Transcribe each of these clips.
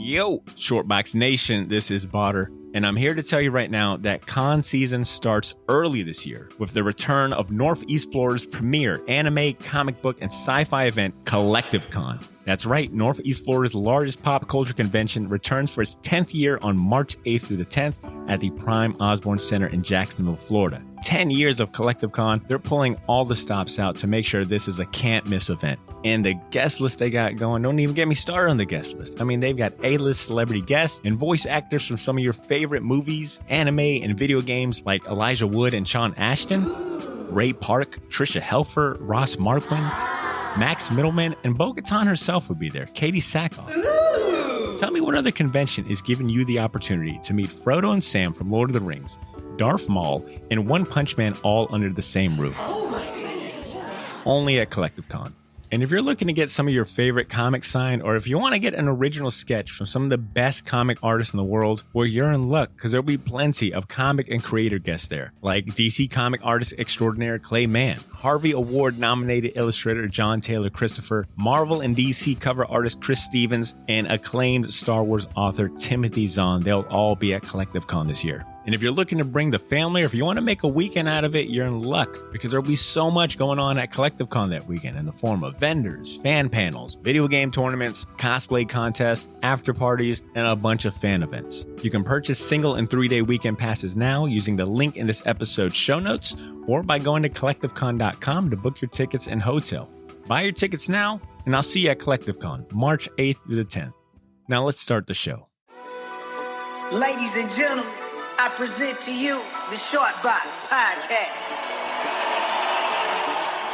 Yo, Shortbox Nation, this is Botter, and I'm here to tell you right now that con season starts early this year with the return of Northeast Florida's premier anime, comic book, and sci-fi event, Collective Con. That's right, Northeast Florida's largest pop culture convention returns for its 10th year on March 8th through the 10th at the Prime Osborne Center in Jacksonville, Florida. 10 years of Collective Con, they're pulling all the stops out to make sure this is a can't-miss event. And the guest list they got going, don't even get me started on the guest list. I mean, they've got A-list celebrity guests and voice actors from some of your favorite movies, anime, and video games like Elijah Wood and Sean Ashton, Ray Park, Trisha Helfer, Ross Marquand, Max Middleman, and Bo-Katan herself will be there, Katie Sackhoff. Tell me what other convention is giving you the opportunity to meet Frodo and Sam from Lord of the Rings, Darth Maul, and One Punch Man all under the same roof. Only at Collective Con. And if you're looking to get some of your favorite comics signed, or if you want to get an original sketch from some of the best comic artists in the world, well, you're in luck, because there'll be plenty of comic and creator guests there, like DC comic artist extraordinaire Clay Mann, Harvey Award-nominated illustrator John Taylor Christopher, Marvel and DC cover artist Chris Stevens, and acclaimed Star Wars author Timothy Zahn. They'll all be at Collective Con this year. And if you're looking to bring the family, or if you want to make a weekend out of it, you're in luck, because there'll be so much going on at Collective Con that weekend in the form of vendors, fan panels, video game tournaments, cosplay contests, after parties, and a bunch of fan events. You can purchase single and 3-day weekend passes now using the link in this episode's show notes, or by going to collectivecon.com to book your tickets and hotel. Buy your tickets now, and I'll see you at Collective Con, March 8th through the 10th. Now let's start the show. Ladies and gentlemen, I present to you the Short Box Podcast.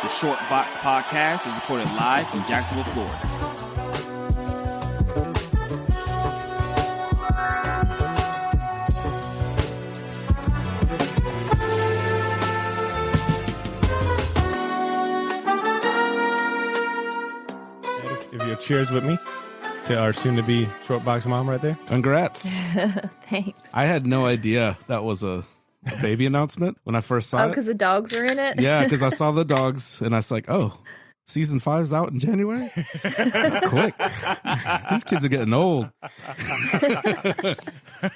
The Short Box Podcast is recorded live from Jacksonville, Florida. If you'll cheers with me to our soon-to-be Short Box mom right there. Congrats. Thanks. I had no idea that was a baby announcement when I first saw it. Oh, because the dogs are in it? Yeah, because I saw the dogs and I was like, oh, season 5's out in January? That's quick. These kids are getting old.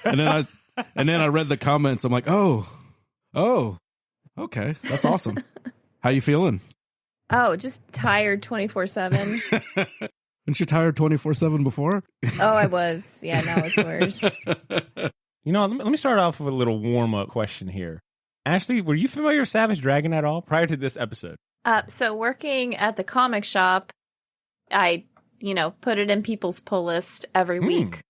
and then I read the comments. I'm like, oh, okay. That's awesome. How you feeling? Oh, just tired 24/7. Weren't you tired 24/7 before? Oh, I was. Yeah, now it's worse. You know, let me start off with a little warm-up question here. Ashley, were you familiar with Savage Dragon at all prior to this episode? So working at the comic shop, I, put it in people's pull list every week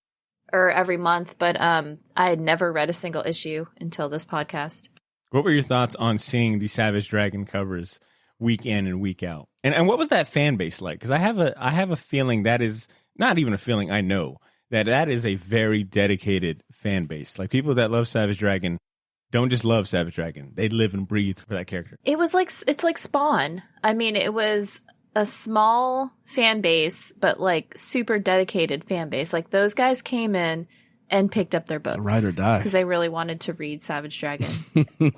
or every month, but I had never read a single issue until this podcast. What were your thoughts on seeing the Savage Dragon covers week in and week out? And what was that fan base like? Because I have a feeling that is not even a feeling. I know that is a very dedicated fan base. Like, people that love Savage Dragon don't just love Savage Dragon; they live and breathe for that character. It's like Spawn. I mean, it was a small fan base, but like super dedicated fan base. Like, those guys came in and picked up their books, ride or die, because they really wanted to read Savage Dragon.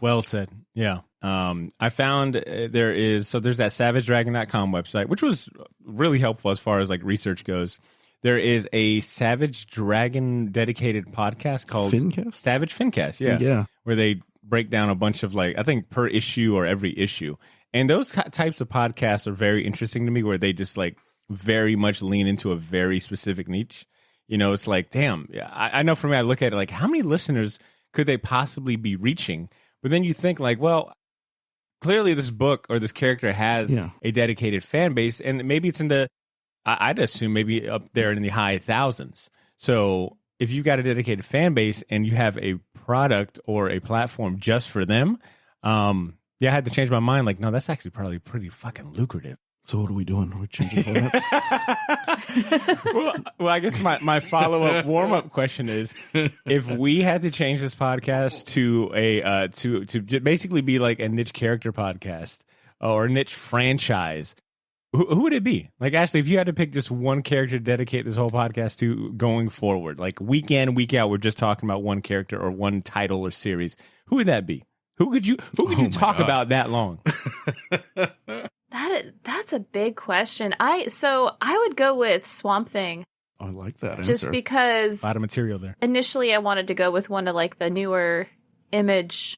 Well said. Yeah. I found there's that savagedragon.com website, which was really helpful as far as like research goes. There is a Savage Dragon dedicated podcast called Fincast? Savage Fincast. Yeah. Where they break down a bunch of, like, I think per issue or every issue. And those types of podcasts are very interesting to me, where they just like very much lean into a very specific niche. It's like, damn, I know for me, I look at it like, how many listeners could they possibly be reaching? But then you think like, well, clearly this book or this character has a dedicated fan base, and maybe it's I'd assume maybe up there in the high thousands. So if you've got a dedicated fan base and you have a product or a platform just for them, I had to change my mind. Like, no, that's actually probably pretty fucking lucrative. So what are we doing? We're changing formats? well, I guess my follow-up warm-up question is, if we had to change this podcast to a to basically be like a niche character podcast or a niche franchise, who would it be? Like, Ashley, if you had to pick just one character to dedicate this whole podcast to going forward, like week in, week out, we're just talking about one character or one title or series, who would that be? Who could you talk about that long? That's a big question. I would go with Swamp Thing. I like that answer. Just because A lot of material there. initially I wanted to go with one of like the newer Image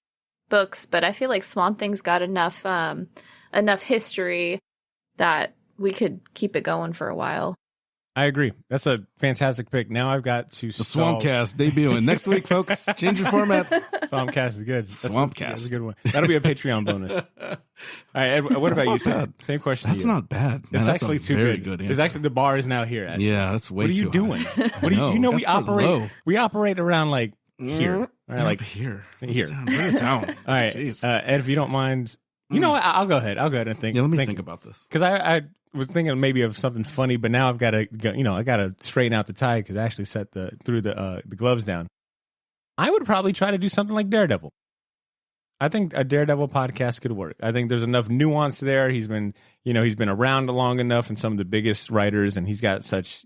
books, but I feel like Swamp Thing's got enough history that we could keep it going for a while. I agree. That's a fantastic pick. Now I've got to The Swampcast debuting next week, folks. Change your format. Swampcast is good. Swampcast. That's a good one. That'll be a Patreon bonus. All right, Ed, what about you? Same question. That's to you. not bad. Man, It's that's actually a too very good. answer. It's actually the bar is now here. Actually. Yeah, that's way What are you too doing? high. What do you know? We that's not operate. low. We operate around like here. All right, like here. here. Bring it down. All right, Jeez. Ed, if you don't mind, you know what? I'll go ahead. I'll go ahead and think. Yeah, let me think about this. Because I was thinking maybe of something funny, but now I've got to go, I got to straighten out the tie because I actually threw the gloves down. I would probably try to do something like Daredevil. I think a Daredevil podcast could work. I think there's enough nuance there. He's been around long enough and some of the biggest writers, and he's got such,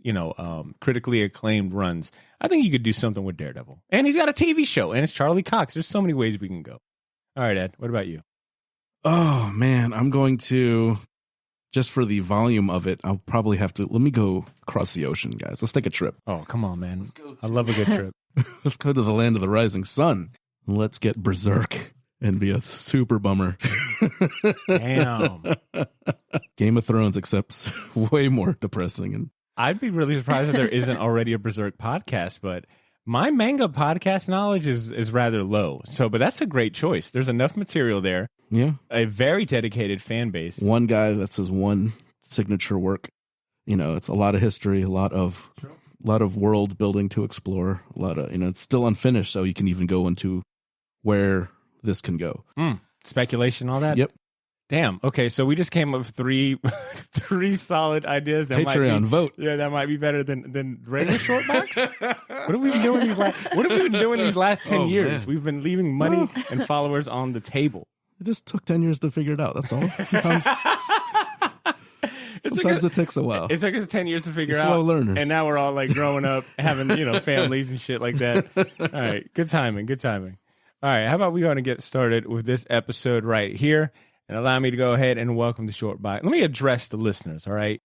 critically acclaimed runs. I think you could do something with Daredevil. And he's got a TV show, and it's Charlie Cox. There's so many ways we can go. All right, Ed, what about you? Oh, man. I'm going to, just for the volume of it, I'll probably have to, let me go across the ocean, guys. Let's take a trip. Oh, come on, man. I love a good trip. Let's go to the land of the rising sun. Let's get berserk and be a super bummer. Damn. Game of Thrones, except way more depressing. And I'd be really surprised if there isn't already a Berserk podcast, but my manga podcast knowledge is rather low. But that's a great choice. There's enough material there. yeah, A very dedicated fan base. one guy, that's his one signature work. It's a lot of history, a lot of world building to explore, a lot of, it's still unfinished, so you can even go into where this can go. Speculation, all that? Yep. Damn. Okay, so we just came up with three solid ideas. That Patreon, vote. Yeah, that might be better than regular short box. What have we been doing these last 10 years? Man. We've been leaving money and followers on the table. It just took 10 years to figure it out. That's all. Sometimes it takes a while. It took us 10 years to figure out. Slow learners. And now we're all like growing up, having, families and shit like that. All right. Good timing. All right. How about we go and get started with this episode right here and allow me to go ahead and welcome the Short Box. Let me address the listeners. All right.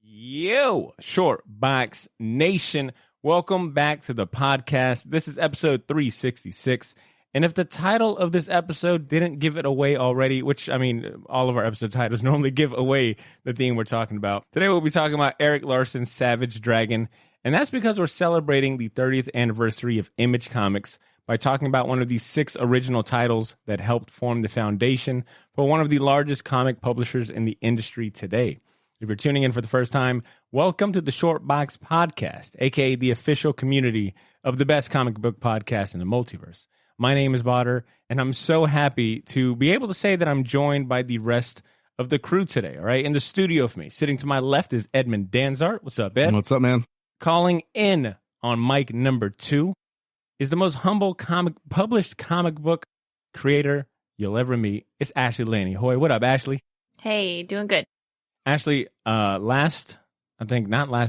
Yo, Short Box Nation. Welcome back to the podcast. This is episode 366. And if the title of this episode didn't give it away already, which, all of our episode titles normally give away the theme we're talking about. Today we'll be talking about Eric Larson's Savage Dragon. And that's because we're celebrating the 30th anniversary of Image Comics by talking about one of the 6 original titles that helped form the foundation for one of the largest comic publishers in the industry today. If you're tuning in for the first time, welcome to the Short Box Podcast, aka the official community of the best comic book podcast in the multiverse. My name is Botter, and I'm so happy to be able to say that I'm joined by the rest of the crew today, all right? In the studio with me, sitting to my left is Edmund Danzart. What's up, Ed? What's up, man? Calling in on mic number 2 is the most humble published comic book creator you'll ever meet. It's Ashley Laney. Hoy, what up, Ashley? Hey, doing good. Ashley, not last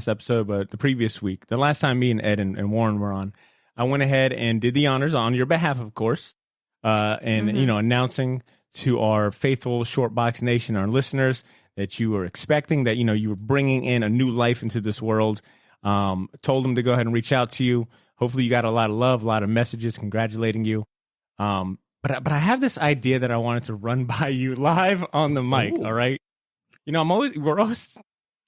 episode, but the previous week, the last time me and Ed and Warren were on, I went ahead and did the honors on your behalf, of course, and, announcing to our faithful Short Box Nation, our listeners, that you were expecting, that, you were bringing in a new life into this world. Told them to go ahead and reach out to you. Hopefully you got a lot of love, a lot of messages congratulating you. But I have this idea that I wanted to run by you live on the mic, Ooh. all right? We're always,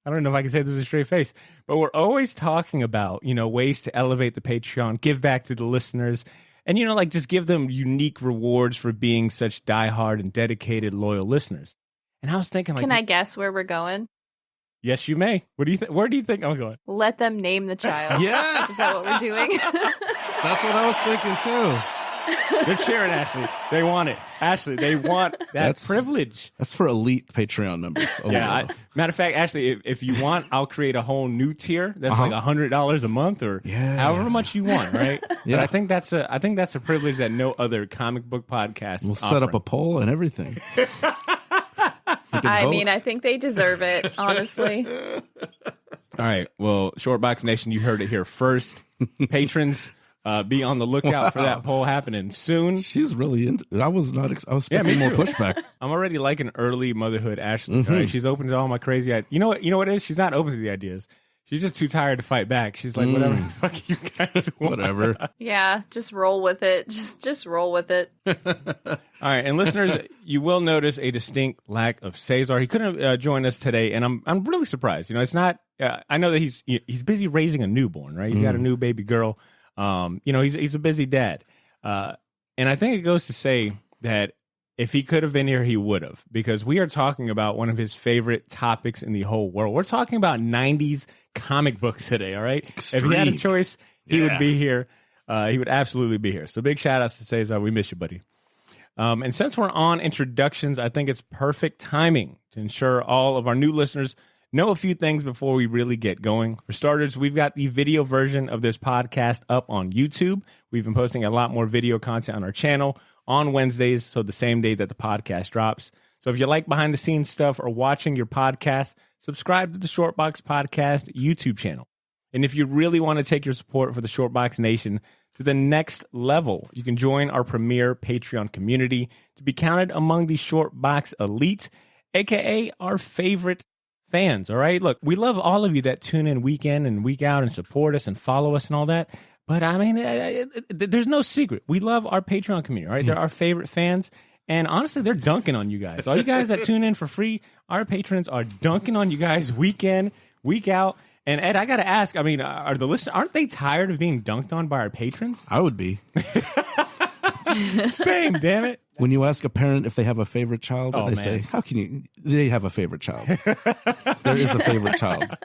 I don't know if I can say this with a straight face, but we're always talking about, ways to elevate the Patreon, give back to the listeners, and, just give them unique rewards for being such diehard and dedicated, loyal listeners. And I was thinking, Can I guess where we're going? Yes, you may. What do you think? Where do you think I'm going? Let them name the child. Yes! Is that what we're doing? That's what I was thinking, too. They're cheering, Ashley. They want it. Ashley, they want that privilege. That's for elite Patreon members. Oh, Yeah. Matter of fact, Ashley, if you want, I'll create a whole new tier that's like $100 a month or however much you want, right? Yeah. But I think that's a privilege that no other comic book podcast We'll set up a poll and everything. I think they deserve it, honestly. All right. Well, Shortbox Nation, you heard it here first. Patrons, be on the lookout for that poll happening soon. She's really into it. I was expecting me more too. pushback. I'm already like an early motherhood Ashley. All right? She's open to all my crazy ideas. You know what it is? She's not open to the ideas. She's just too tired to fight back. She's like, whatever the fuck you guys want. Whatever. Yeah, just roll with it. Just roll with it. All right, and listeners, you will notice a distinct lack of Cesar. He couldn't join us today, and I'm really surprised. You know, it's not. I know that he's busy raising a newborn, right? He's got a new baby girl. You know, he's a busy dad, and I think it goes to say that if he could have been here, he would have, because we are talking about one of his favorite topics in the whole world. We're talking about 90s comic books today, all right? Extreme. If he had a choice, he would be here. He would absolutely be here. So big shout outs to Cesar. We miss you, buddy. And since we're on introductions, I think it's perfect timing to ensure all of our new listeners know a few things before we really get going. For starters, we've got the video version of this podcast up on YouTube. We've been posting a lot more video content on our channel on Wednesdays, so the same day that the podcast drops. So if you like behind the scenes stuff or watching your podcast, subscribe to the Shortbox Podcast YouTube channel. And if you really want to take your support for the Shortbox Nation to the next level, you can join our premier Patreon community to be counted among the Shortbox elite, aka our favorite fans. All right, look, we love all of you that tune in week in and week out and support us and follow us and all that. But I mean, there's no secret. We love our Patreon community, right? They're our favorite fans. And honestly, they're dunking on you guys. All you guys that tune in for free, our patrons are dunking on you guys week in, week out. And Ed, I got to ask, I mean, are the listeners, aren't they tired of being dunked on by our patrons? I would be. Same, damn it. When you ask a parent if they have a favorite child, Oh, they man. say, how can you? They have a favorite child. There is a favorite child.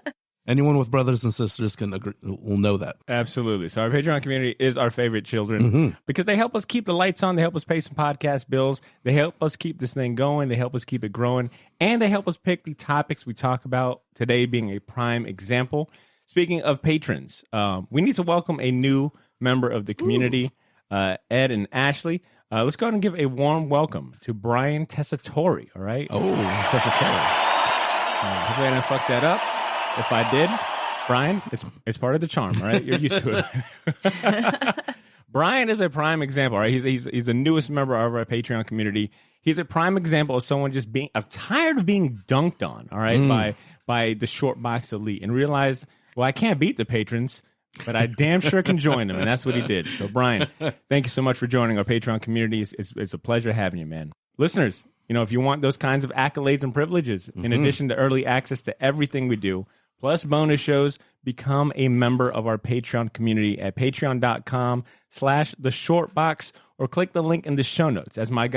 Anyone with brothers and sisters will know that. Absolutely. So our Patreon community is our favorite children because they help us keep the lights on. They help us pay some podcast bills. They help us keep this thing going. They help us keep it growing. And they help us pick the topics we talk about, today being a prime example. Speaking of patrons, we need to welcome a new member of the community, Ed and Ashley. Let's go ahead and give a warm welcome to Brian Tessitore, all right? Oh, Tessitore. Hopefully I didn't fuck that up. If I did, Brian, it's part of the charm, all right? You're used to it. Brian is a prime example, right? He's the newest member of our Patreon community. He's a prime example of someone just being tired of being dunked on, all right, by the Shortbox elite, and realized, well, I can't beat the patrons, but I damn sure can join them, and that's what he did. So, Brian, thank you so much for joining our Patreon community. It's a pleasure having you, man. Listeners, you know, if you want those kinds of accolades and privileges, in addition to early access to everything we do, plus bonus shows, become a member of our Patreon community at patreon.com/theshortbox, or click the link in the show notes. As my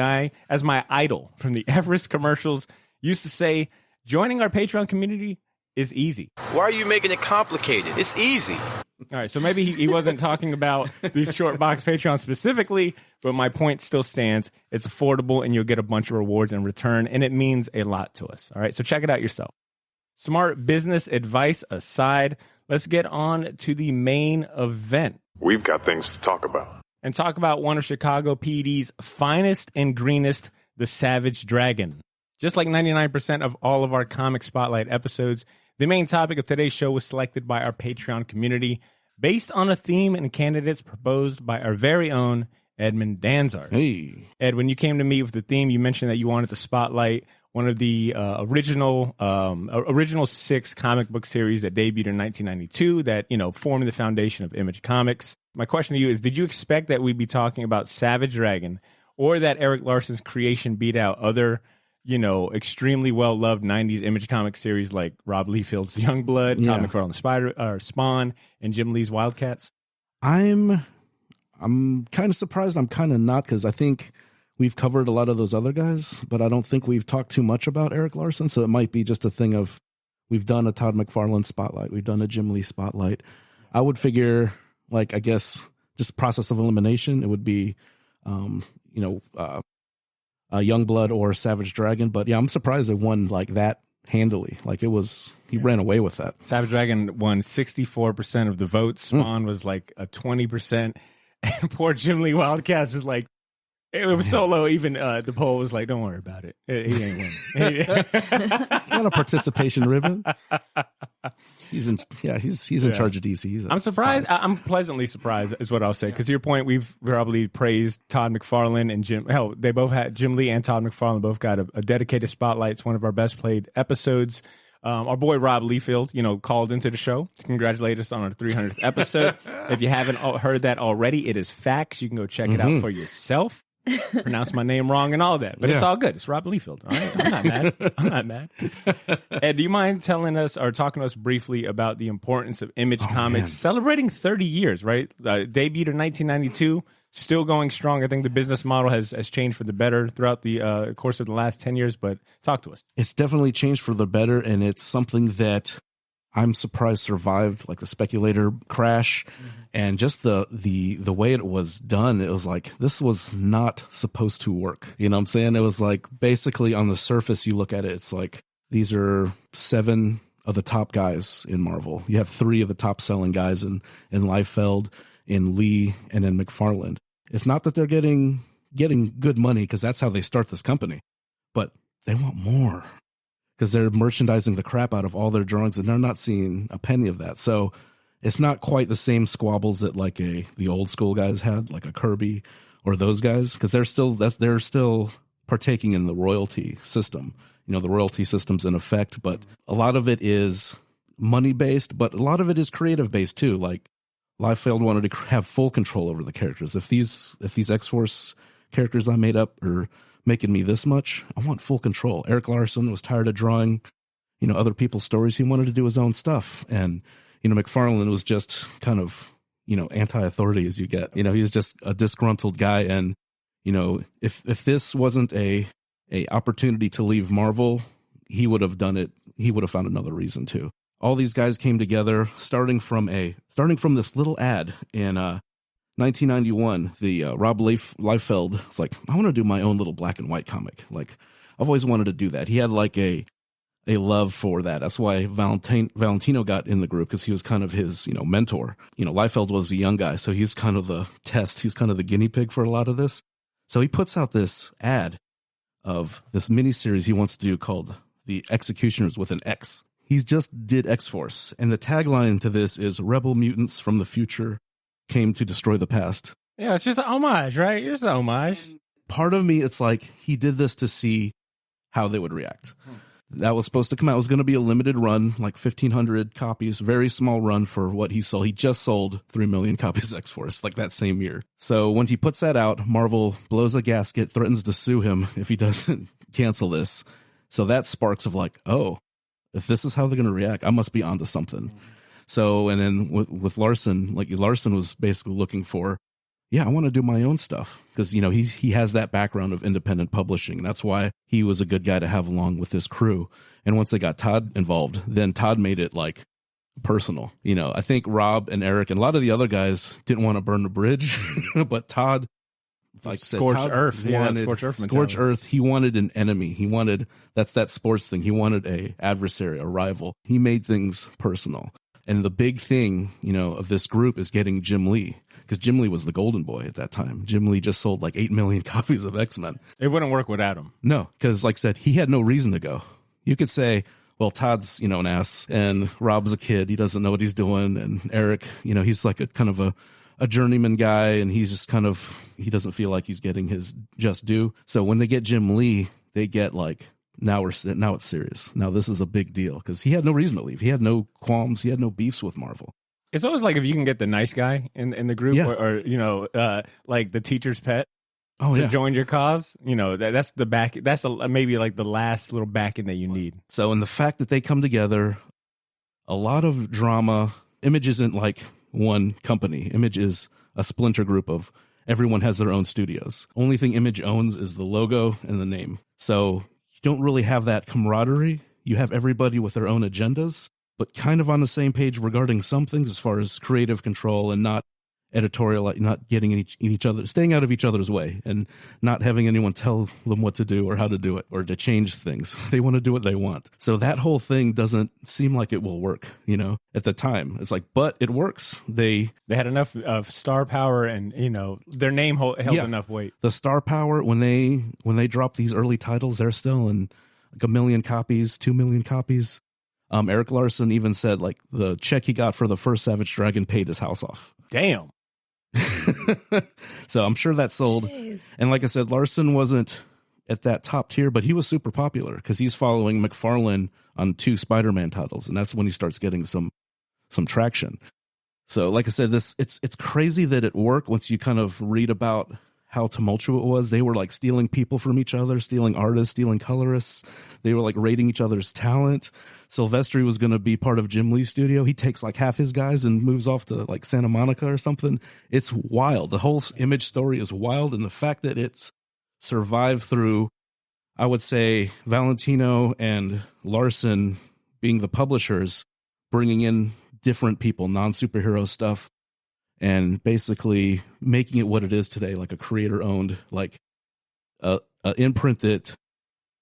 idol from the Everest commercials used to say, joining our Patreon community is easy. Why are you making it complicated? It's easy. All right, so maybe he wasn't talking about these Shortbox Patreon specifically, but my point still stands. It's affordable, and you'll get a bunch of rewards in return, and it means a lot to us. All right, so check it out yourself. Smart business advice aside, let's get on to the main event. We've got things to talk about. And talk about one of Chicago PD's finest and greenest, the Savage Dragon. Just like 99% of all of our Comic Spotlight episodes, the main topic of today's show was selected by our Patreon community based on a theme and candidates proposed by our very own Edmund Danzard. Hey. Ed, when you came to me with the theme, you mentioned that you wanted to spotlight one of the original 6 comic book series that debuted in 1992 that, you know, formed the foundation of Image Comics. My question to you is, did you expect that we'd be talking about Savage Dragon, or that Eric Larson's creation beat out other, you know, extremely well-loved 90s Image Comic series like Rob Liefeld's Youngblood, Todd McFarlane's Spawn, and Jim Lee's Wildcats? I'm kind of surprised. I'm kind of not, because I think we've covered a lot of those other guys, but I don't think we've talked too much about Eric Larson. So it might be just a thing of, we've done a Todd McFarlane spotlight, we've done a Jim Lee spotlight. I would figure, like, I guess just process of elimination, it would be, Youngblood or Savage Dragon. But yeah, I'm surprised it won like that handily. Like, it was, he ran away with that. Savage Dragon won 64% of the votes. Spawn was like a 20%. And poor Jim Lee Wildcats is like, it was so low, even the poll was like, don't worry about it. He ain't winning. Got a participation ribbon. He's in charge of DC. I'm surprised. I'm pleasantly surprised, is what I'll say. Because to your point, we've probably praised Todd McFarlane and Jim. Hell, they both had, Jim Lee and Todd McFarlane both got a dedicated spotlight. It's one of our best played episodes. Our boy Rob Liefeld, called into the show to congratulate us on our 300th episode. If you haven't heard that already, it is facts. You can go check it out for yourself. Pronounce my name wrong and all that, but it's all good. It's Rob Liefeld. All right, I'm not mad. Ed, do you mind telling us or talking to us briefly about the importance of Image Comics celebrating 30 years? Right, debuted in 1992, still going strong. I think the business model has changed for the better throughout the course of the last 10 years. But talk to us. It's definitely changed for the better, and it's something that I'm surprised survived, like the speculator crash. And just the way it was done, it was like, this was not supposed to work. You know what I'm saying? It was like, basically on the surface, you look at it, it's like, these are 7 of the top guys in Marvel. You have 3 of the top selling guys in Liefeld, in Lee, and in McFarlane. It's not that they're getting good money, because that's how they start this company, but they want more, because they're merchandising the crap out of all their drawings, and they're not seeing a penny of that. So it's not quite the same squabbles that like the old school guys had, like a Kirby or those guys, because they're still partaking in the royalty system. The royalty system's in effect, but a lot of it is money based, but a lot of it is creative based too. Like Liefeld wanted to have full control over the characters. If these X-Force characters I made up are making me this much, I want full control. Eric Larson was tired of drawing, other people's stories. He wanted to do his own stuff, and McFarlane was just kind of, anti-authority as you get. He was just a disgruntled guy. And, if this wasn't a opportunity to leave Marvel, he would have done it. He would have found another reason to. All these guys came together, starting from this little ad in 1991. The Rob Liefeld, it's like, I want to do my own little black and white comic. Like, I've always wanted to do that. He had like a love for that. That's why Valentino got in the group, because he was kind of his, mentor. Liefeld was a young guy, so he's kind of the test. He's kind of the guinea pig for a lot of this. So he puts out this ad of this miniseries he wants to do called The Executioners with an X. He's just did X-Force, and the tagline to this is "Rebel mutants from the future came to destroy the past." Yeah, it's just an homage, right? It's an homage. Part of me, it's like he did this to see how they would react. That was supposed to come out. It was going to be a limited run, like 1,500 copies, very small run for what he sold. He just sold 3 million copies of X-Force, like that same year. So when he puts that out, Marvel blows a gasket, threatens to sue him if he doesn't cancel this. So that sparks of like, oh, if this is how they're going to react, I must be onto something. So, and then with Larson, like Larson was basically looking for, I want to do my own stuff, because he has that background of independent publishing. That's why he was a good guy to have along with his crew. And once they got Todd involved, then Todd made it like personal. I think Rob and Eric and a lot of the other guys didn't want to burn the bridge, but Todd, like Scorched Earth, Scorched Earth. He wanted an enemy. He wanted that sports thing. He wanted a adversary, a rival. He made things personal. And the big thing, of this group is getting Jim Lee. Because Jim Lee was the golden boy at that time. Jim Lee just sold like 8 million copies of X-Men. It wouldn't work without him. No, because like I said, he had no reason to go. You could say, well, Todd's, an ass, and Rob's a kid. He doesn't know what he's doing. And Eric, he's like a kind of a journeyman guy, and he's just kind of, he doesn't feel like he's getting his just due. So when they get Jim Lee, they get like, now it's serious. Now this is a big deal, because he had no reason to leave. He had no qualms. He had no beefs with Marvel. It's always like if you can get the nice guy in the group, or like the teacher's pet to join your cause. That's the back. That's maybe like the last little backing that you need. So, and the fact that they come together, a lot of drama. Image isn't like one company. Image is a splinter group of everyone has their own studios. Only thing Image owns is the logo and the name. So you don't really have that camaraderie. You have everybody with their own agendas, but kind of on the same page regarding some things as far as creative control and not editorial, not getting in each other, staying out of each other's way, and not having anyone tell them what to do or how to do it or to change things. They want to do what they want. So that whole thing doesn't seem like it will work, at the time. It's like, but it works. They had enough of star power, and their name held enough weight. The star power, when they drop these early titles, they're still in like 1 million copies, 2 million copies. Eric Larson even said like the check he got for the first Savage Dragon paid his house off. Damn. So I'm sure that sold. Jeez. And like I said, Larson wasn't at that top tier, but he was super popular because he's following McFarlane on 2 Spider-Man titles, and that's when he starts getting some traction. So, like I said, it's crazy that it worked once you kind of read about how tumultuous it was. They were like stealing people from each other, stealing artists, stealing colorists. They were like raiding each other's talent. Silvestri was going to be part of Jim Lee's studio. He takes like half his guys and moves off to like Santa Monica or something. It's wild. The whole Image story is wild. And the fact that it's survived through, I would say, Valentino and Larson being the publishers, bringing in different people, non-superhero stuff, and basically making it what it is today, like a creator-owned, like a imprint that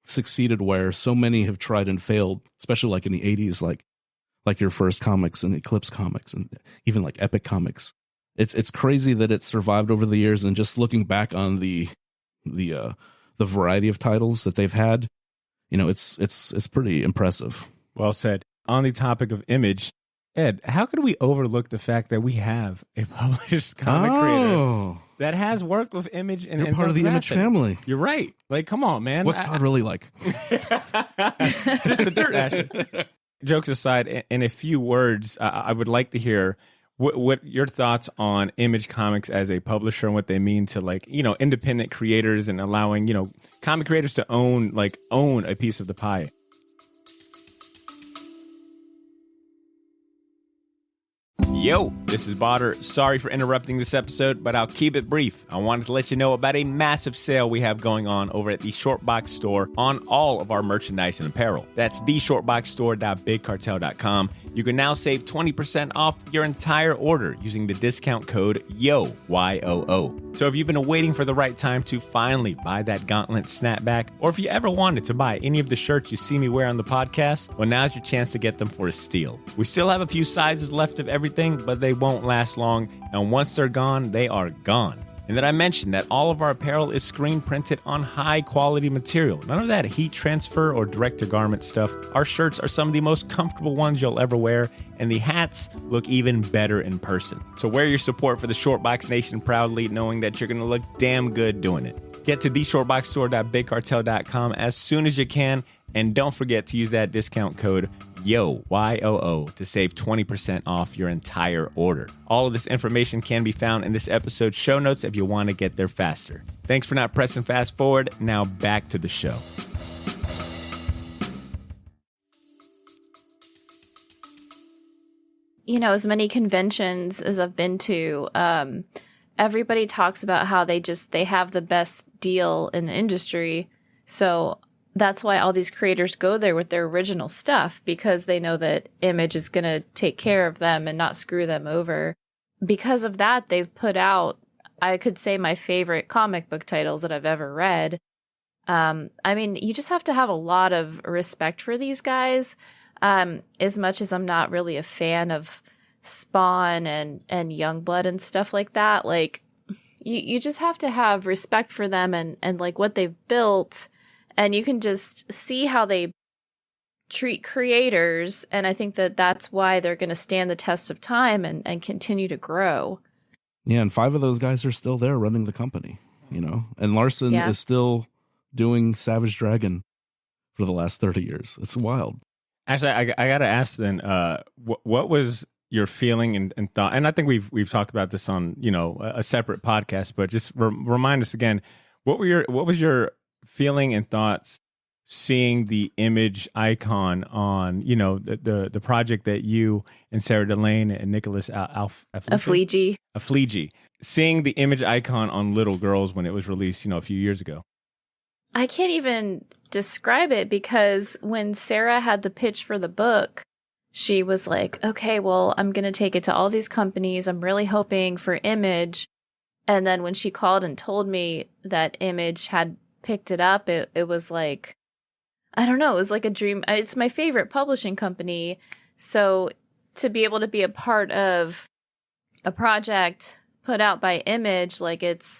succeeded where so many have tried and failed, especially like in the 80s, like your First Comics and Eclipse Comics and even like Epic Comics. It's crazy that it survived over the years, and just looking back on the variety of titles that they've had, you know, it's pretty impressive. Well said. On the topic of Image, Ed, how could we overlook the fact that we have a published comic creator that has worked with Image and you're part of the Image family? You're right. Like, come on, man. What's Todd really like? Just the dirt, actually. Jokes aside, in a few words, I would like to hear what your thoughts on Image Comics as a publisher and what they mean to, like, you know, independent creators and allowing, you know, comic creators to own a piece of the pie. Yo, this is Botter. Sorry for interrupting this episode, but I'll keep it brief. I wanted to let you know about a massive sale we have going on over at the Shortbox store on all of our merchandise and apparel. That's theshortboxstore.bigcartel.com. You can now save 20% off your entire order using the discount code YOO, Y-O-O. So if you've been waiting for the right time to finally buy that gauntlet snapback, or if you ever wanted to buy any of the shirts you see me wear on the podcast, well, now's your chance to get them for a steal. We still have a few sizes left of everything, but they won't last long, and once they're gone, they are gone. And then I mentioned that all of our apparel is screen printed on high quality material. None of that heat transfer or direct to garment stuff. Our shirts are some of the most comfortable ones you'll ever wear, and the hats look even better in person. So wear your support for the Shortbox Nation proudly, knowing that you're going to look damn good doing it. Get to theshortboxstore.bigcartel.com as soon as you can, and don't forget to use that discount code YOO, Y-O-O, to save 20% off your entire order. All of this information can be found in this episode's show notes if you want to get there faster. Thanks for not pressing fast forward. Now back to the show. You know, as many conventions as I've been to, everybody talks about how they have the best deal in the industry. So that's why all these creators go there with their original stuff, because they know that Image is going to take care of them and not screw them over. Because of that, they've put out, I could say, my favorite comic book titles that I've ever read. I mean, you just have to have a lot of respect for these guys. As much as I'm not really a fan of Spawn and Youngblood and stuff like that, like, you just have to have respect for them and like what they've built. And you can just see how they treat creators. And I think that that's why they're going to stand the test of time and continue to grow. Yeah, and 5 of those guys are still there running the company, you know. And Larson is still doing Savage Dragon for the last 30 years. It's wild. Actually, I got to ask then, what was your feeling and thought? And I think we've talked about this on, you know, a separate podcast, but just remind us again, what was your feeling and thoughts seeing the Image icon on, you know, the project that you and Sarah Delane and Nicholas Afliji, seeing the Image icon on little girls when it was released, you know, a few years ago? I can't even describe it, because when Sarah had the pitch for the book, she was like, okay, well, I'm going to take it to all these companies. I'm really hoping for Image. And then when she called and told me that Image had picked it up, it was like, I don't know, it was like a dream. It's my favorite publishing company. So to be able to be a part of a project put out by Image, like it's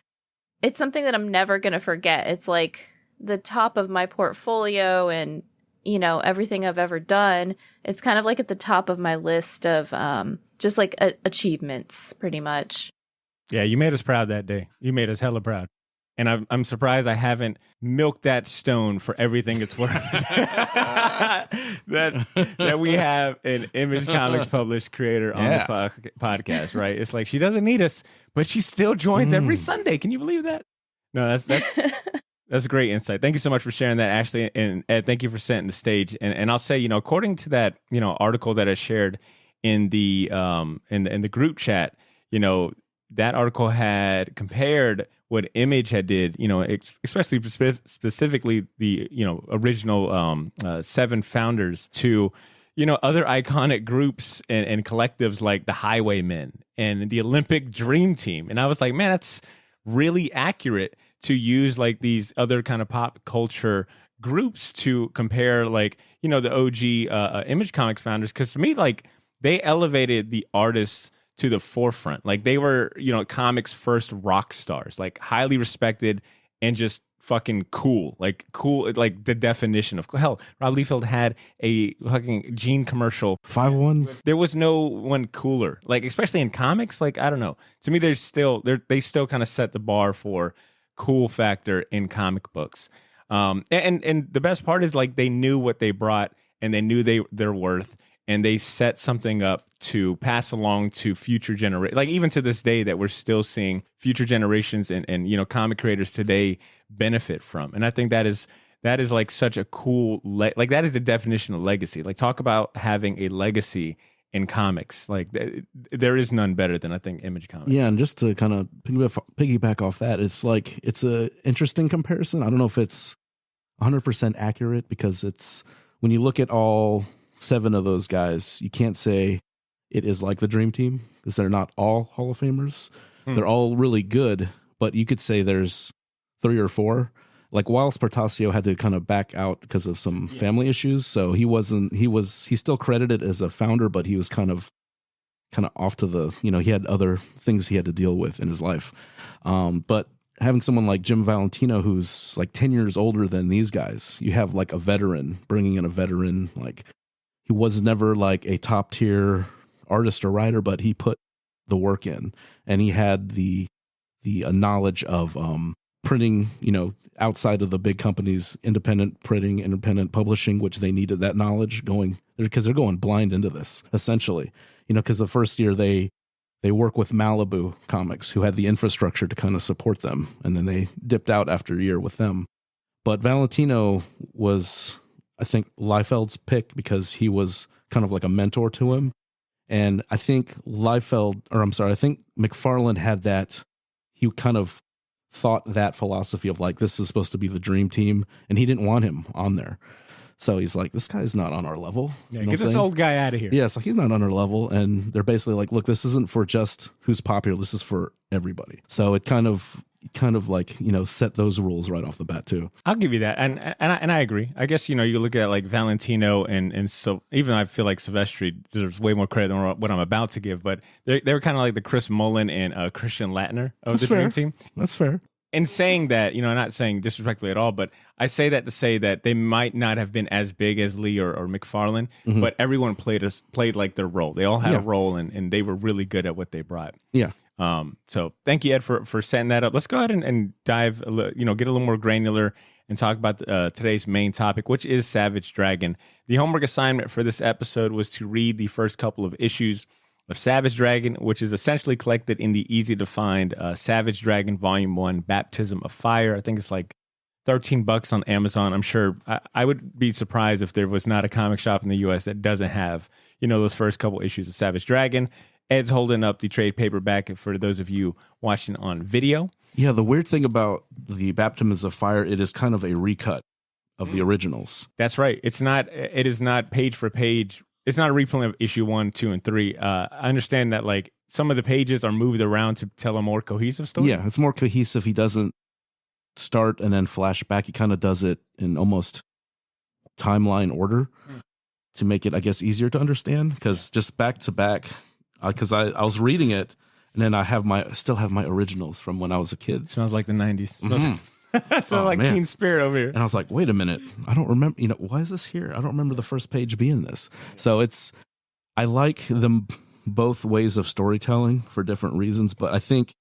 something that I'm never going to forget. It's like the top of my portfolio and, you know, everything I've ever done. It's kind of like at the top of my list of just like achievements, pretty much. Yeah, you made us proud that day. You made us hella proud. and I'm surprised I haven't milked that stone for everything it's worth. that we have an Image Comics published creator on this podcast, right? It's like she doesn't need us, but she still joins every Sunday. Can you believe that? No, that's great insight. Thank you so much for sharing that, Ashley, and Ed, thank you for setting the stage. And I'll say, according to that, article that I shared in the in the group chat, that article had compared what Image had did, especially specifically the original 7 founders to other iconic groups and collectives like the Highwaymen and the Olympic Dream Team. And I was like, man, that's really accurate to use like these other kind of pop culture groups to compare like, the OG Image Comics founders. Because to me, like, they elevated the artists to the forefront. Like they were, comics first rock stars, like highly respected and just fucking cool, like the definition of hell. Rob Liefeld had a fucking Gene commercial. 5-1. There was no one cooler, like especially in comics. Like I don't know. To me, they still kind of set the bar for cool factor in comic books. And the best part is like they knew what they brought and they knew their worth. And they set something up to pass along to future generations. Like even to this day that we're still seeing future generations and comic creators today benefit from. And I think that is like such a cool, like that is the definition of legacy. Like talk about having a legacy in comics. Like there is none better than I think Image Comics. Yeah. And just to kind of piggyback off that, it's like, it's a interesting comparison. I don't know if it's 100% accurate because it's, when you look at all 7 of those guys, you can't say it is like the Dream Team because they're not all Hall of Famers. They're all really good, but you could say there's 3 or 4. Like Wiles Portacio had to kind of back out because of some family issues, so he's still credited as a founder, but he was kind of off to the, he had other things he had to deal with in his life. But having someone like Jim Valentino, who's like 10 years older than these guys, you have like a veteran, bringing in a veteran, like he was never like a top tier artist or writer, but he put the work in and he had the knowledge of printing, outside of the big companies, independent printing, independent publishing, which they needed that knowledge going because they're going blind into this essentially, because the first year they work with Malibu Comics, who had the infrastructure to kind of support them. And then they dipped out after a year with them. But Valentino was, I think, Liefeld's pick because he was kind of like a mentor to him. And I think I think McFarlane had that, he kind of thought that philosophy of like, this is supposed to be the dream team. And he didn't want him on there. So he's like, this guy's not on our level. Yeah, get this old guy out of here. Yeah, so he's not on our level. And they're basically like, look, this isn't for just who's popular. This is for everybody. So it kind of like, set those rules right off the bat too. I'll give you that. And I agree. I guess, you look at like Valentino and so even I feel like Silvestri deserves way more credit than what I'm about to give, but they were kind of like the Chris Mullen and Christian Latner of the Dream Team. That's fair. In saying that, not saying disrespectfully at all, but I say that to say that they might not have been as big as Lee or McFarlane, but everyone played like their role. They all had a role and they were really good at what they brought. Yeah. So thank you, Ed, for setting that up. Let's go ahead and dive, get a little more granular and talk about today's main topic, which is Savage Dragon. The homework assignment for this episode was to read the first couple of issues of Savage Dragon, which is essentially collected in the easy-to-find Savage Dragon Volume 1, Baptism of Fire. I think it's like $13 on Amazon. I'm sure I would be surprised if there was not a comic shop in the U.S. that doesn't have, those first couple issues of Savage Dragon. Ed's holding up the trade paperback for those of you watching on video. Yeah, the weird thing about the Baptism of Fire, it is kind of a recut of the originals. That's right. It is not page for page. It's not a reprint of issue 1, 2, and 3. I understand that like some of the pages are moved around to tell a more cohesive story. Yeah, it's more cohesive. He doesn't start and then flash back. He kind of does it in almost timeline order to make it, I guess, easier to understand. Because just back to back, because I was reading it and then I still have my originals from when I was a kid. Smells like the 90s. So like man. Teen Spirit over here. And I was like, wait a minute. I don't remember, why is this here? I don't remember the first page being this. So I like them both ways of storytelling for different reasons, but I think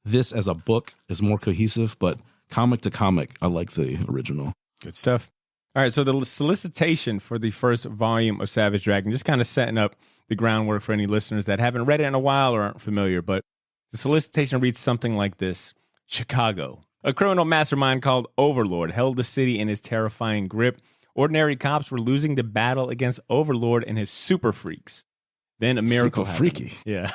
this as a book is more cohesive, but comic to comic, I like the original. Good stuff. All right, so the solicitation for the first volume of Savage Dragon, just kind of setting up the groundwork for any listeners that haven't read it in a while or aren't familiar, but the solicitation reads something like this. Chicago. A criminal mastermind called Overlord held the city in his terrifying grip. Ordinary cops were losing the battle against Overlord and his super freaks. Then a miracle happened. Freaky. Yeah.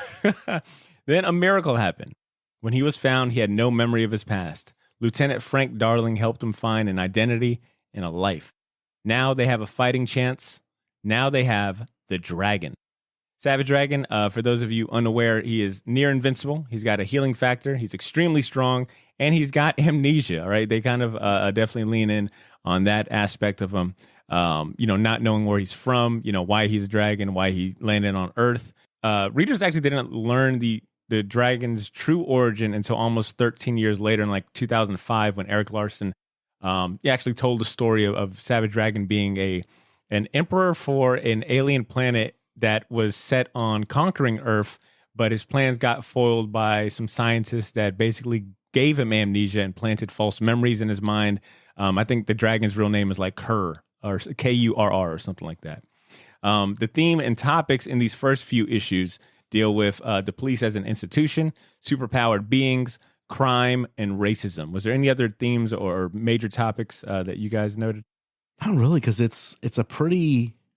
Then a miracle happened. When he was found, he had no memory of his past. Lieutenant Frank Darling helped him find an identity and a life. Now they have a fighting chance. Now they have the dragon. Savage Dragon, for those of you unaware, he is near invincible. He's got a healing factor. He's extremely strong, and he's got amnesia, right? They kind of definitely lean in on that aspect of him, not knowing where he's from, why he's a dragon, why he landed on Earth. Readers actually didn't learn the dragon's true origin until almost 13 years later in like 2005 when Eric Larson he actually told the story of Savage Dragon being an emperor for an alien planet that was set on conquering Earth, but his plans got foiled by some scientists that basically gave him amnesia and planted false memories in his mind. I think the dragon's real name is like Kurr or Kurr or something like that. The theme and topics in these first few issues deal with the police as an institution, superpowered beings, crime, and racism. Was there any other themes or major topics that you guys noted? Not really, because it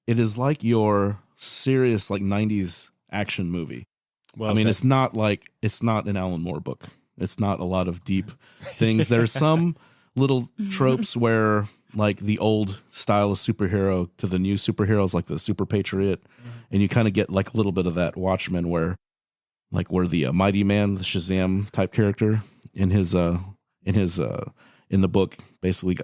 is like your serious like 90s action movie. Well, I mean, it's not an Alan Moore book. It's not a lot of deep things. There's some little tropes where like the old style of superhero to the new superheroes, like the Super Patriot, and you kind of get like a little bit of that Watchmen where the Mighty Man, the Shazam type character in the book basically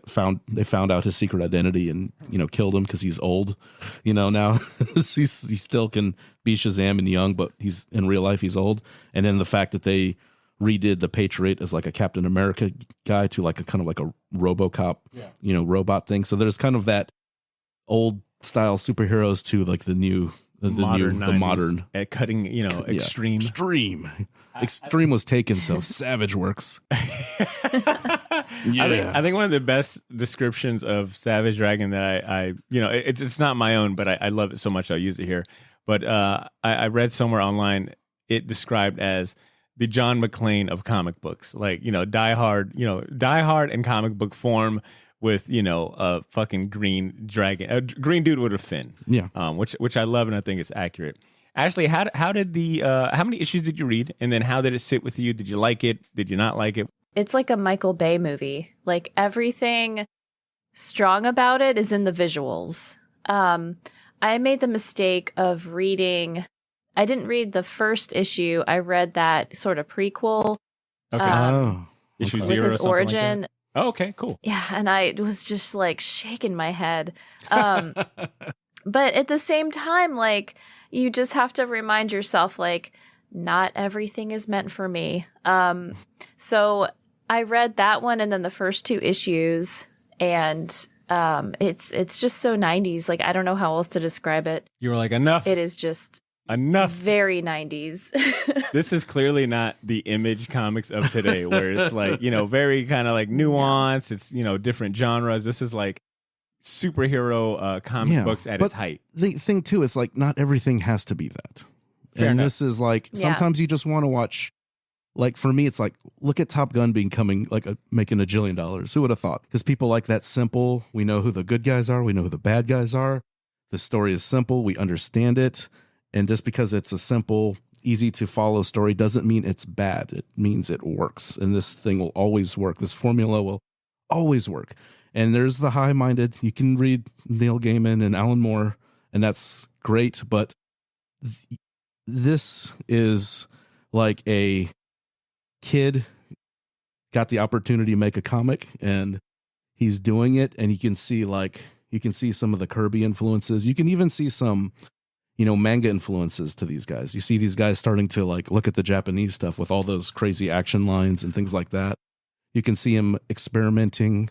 they found out his secret identity and killed him because he's old. Now he still can be Shazam and young, but he's in real life he's old. And then the fact that they redid the Patriot as like a Captain America guy to like a kind of like a RoboCop, robot thing. So there's kind of that old style superheroes to like the modern at cutting, extreme. Extreme was taken, so Savage works. Yeah. I think one of the best descriptions of Savage Dragon that I it's not my own, but I love it so much I'll use it here. But I read somewhere online it described as the John McClane of comic books, like Die Hard in comic book form with a fucking green dragon, a green dude with a fin. Yeah, which I love and I think is accurate. Ashley, how many issues did you read, and then how did it sit with you? Did you like it? Did you not like it? It's like a Michael Bay movie. Like everything strong about it is in the visuals. I made the mistake of reading. I didn't read the first issue. I read that sort of prequel. Okay. Issue 0 with his origin. Like oh, okay, cool. Yeah, and I was just like shaking my head. But at the same time, like you just have to remind yourself, like not everything is meant for me. So I read that one and then the first two issues, and it's just so 90s. Like I don't know how else to describe it. You were like, enough. It is just enough. Very 90s. This is clearly not the Image comics of today, where it's like very kind of like nuanced. It's different genres. This is like superhero comic books at its height. The thing too is like not everything has to be that. Fair enough. This is like sometimes you just want to watch. Like for me, it's like look at Top Gun making $1 jillion. Who would have thought? Because people like that simple. We know who the good guys are. We know who the bad guys are. The story is simple. We understand it. And just because it's a simple, easy to follow story doesn't mean it's bad. It means it works. And this thing will always work. This formula will always work. And there's the high-minded. You can read Neil Gaiman and Alan Moore, and that's great. But this is like a kid got the opportunity to make a comic, and he's doing it. And you can see some of the Kirby influences. You can even see some manga influences to these guys. You see these guys starting to like look at the Japanese stuff with all those crazy action lines and things like that. You can see him experimenting,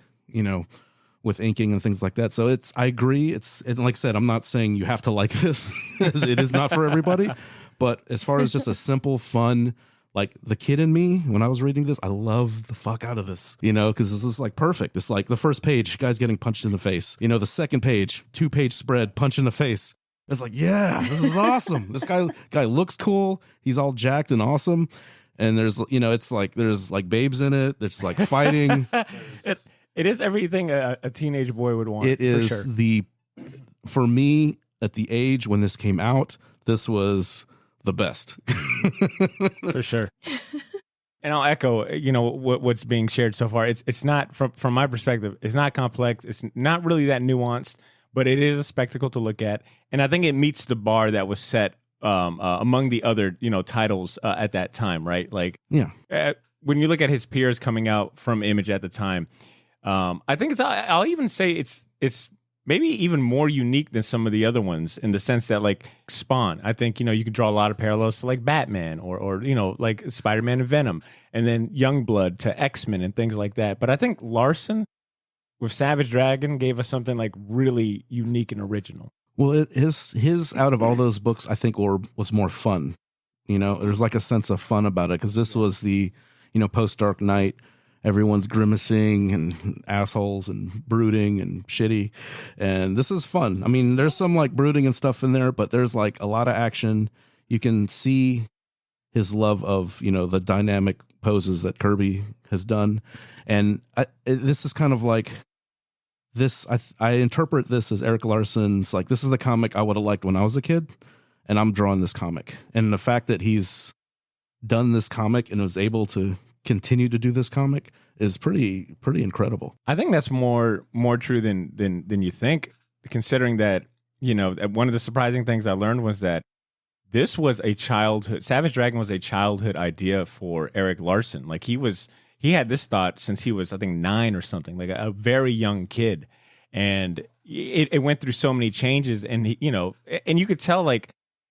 with inking and things like that. So I agree. And like I said, I'm not saying you have to like this. It is not for everybody. But as far as just a simple, fun, like the kid in me, when I was reading this, I love the fuck out of this, you know, because this is like perfect. It's like the first page, guy's getting punched in the face. You know, the second page, 2-page spread, punch in the face. It's like, yeah, this is awesome. This guy looks cool. He's all jacked and awesome. And there's, you know, it's like there's like babes in it. There's like fighting. It is everything a teenage boy would want. It is for sure. For me, at the age when this came out, this was the best. For sure. And I'll echo, you know, what's being shared so far. It's not, from my perspective, it's not complex. It's not really that nuanced, but it is a spectacle to look at. And I think it meets the bar that was set among the other, you know, titles at that time, right? Like, yeah. When you look at his peers coming out from Image at the time, I think I'll even say it's maybe even more unique than some of the other ones in the sense that, like, Spawn, I think, you know, you could draw a lot of parallels to like Batman or you know, like Spider-Man and Venom, and then Youngblood to X-Men and things like that. But I think Larson with Savage Dragon gave us something like really unique and original. Well, his out of all those books, I think was more fun. You know, there's like a sense of fun about it because this was the, you know, post Dark Knight. Everyone's grimacing and assholes and brooding and shitty. And this is fun. I mean, there's some like brooding and stuff in there, but there's like a lot of action. You can see his love of, you know, the dynamic poses that Kirby has done. And this is kind of like this. I interpret this as Eric Larson's, like, this is the comic I would have liked when I was a kid. And I'm drawing this comic. And the fact that he's done this comic and was able to continue to do this comic is pretty incredible. I think that's more true than you think, considering that, you know, one of the surprising things I learned was that this was a childhood, Savage Dragon was a childhood idea for Eric Larson. Like he had this thought since he was, I think, 9 or something, like a very young kid. And it went through so many changes, and he, you know, and you could tell, like,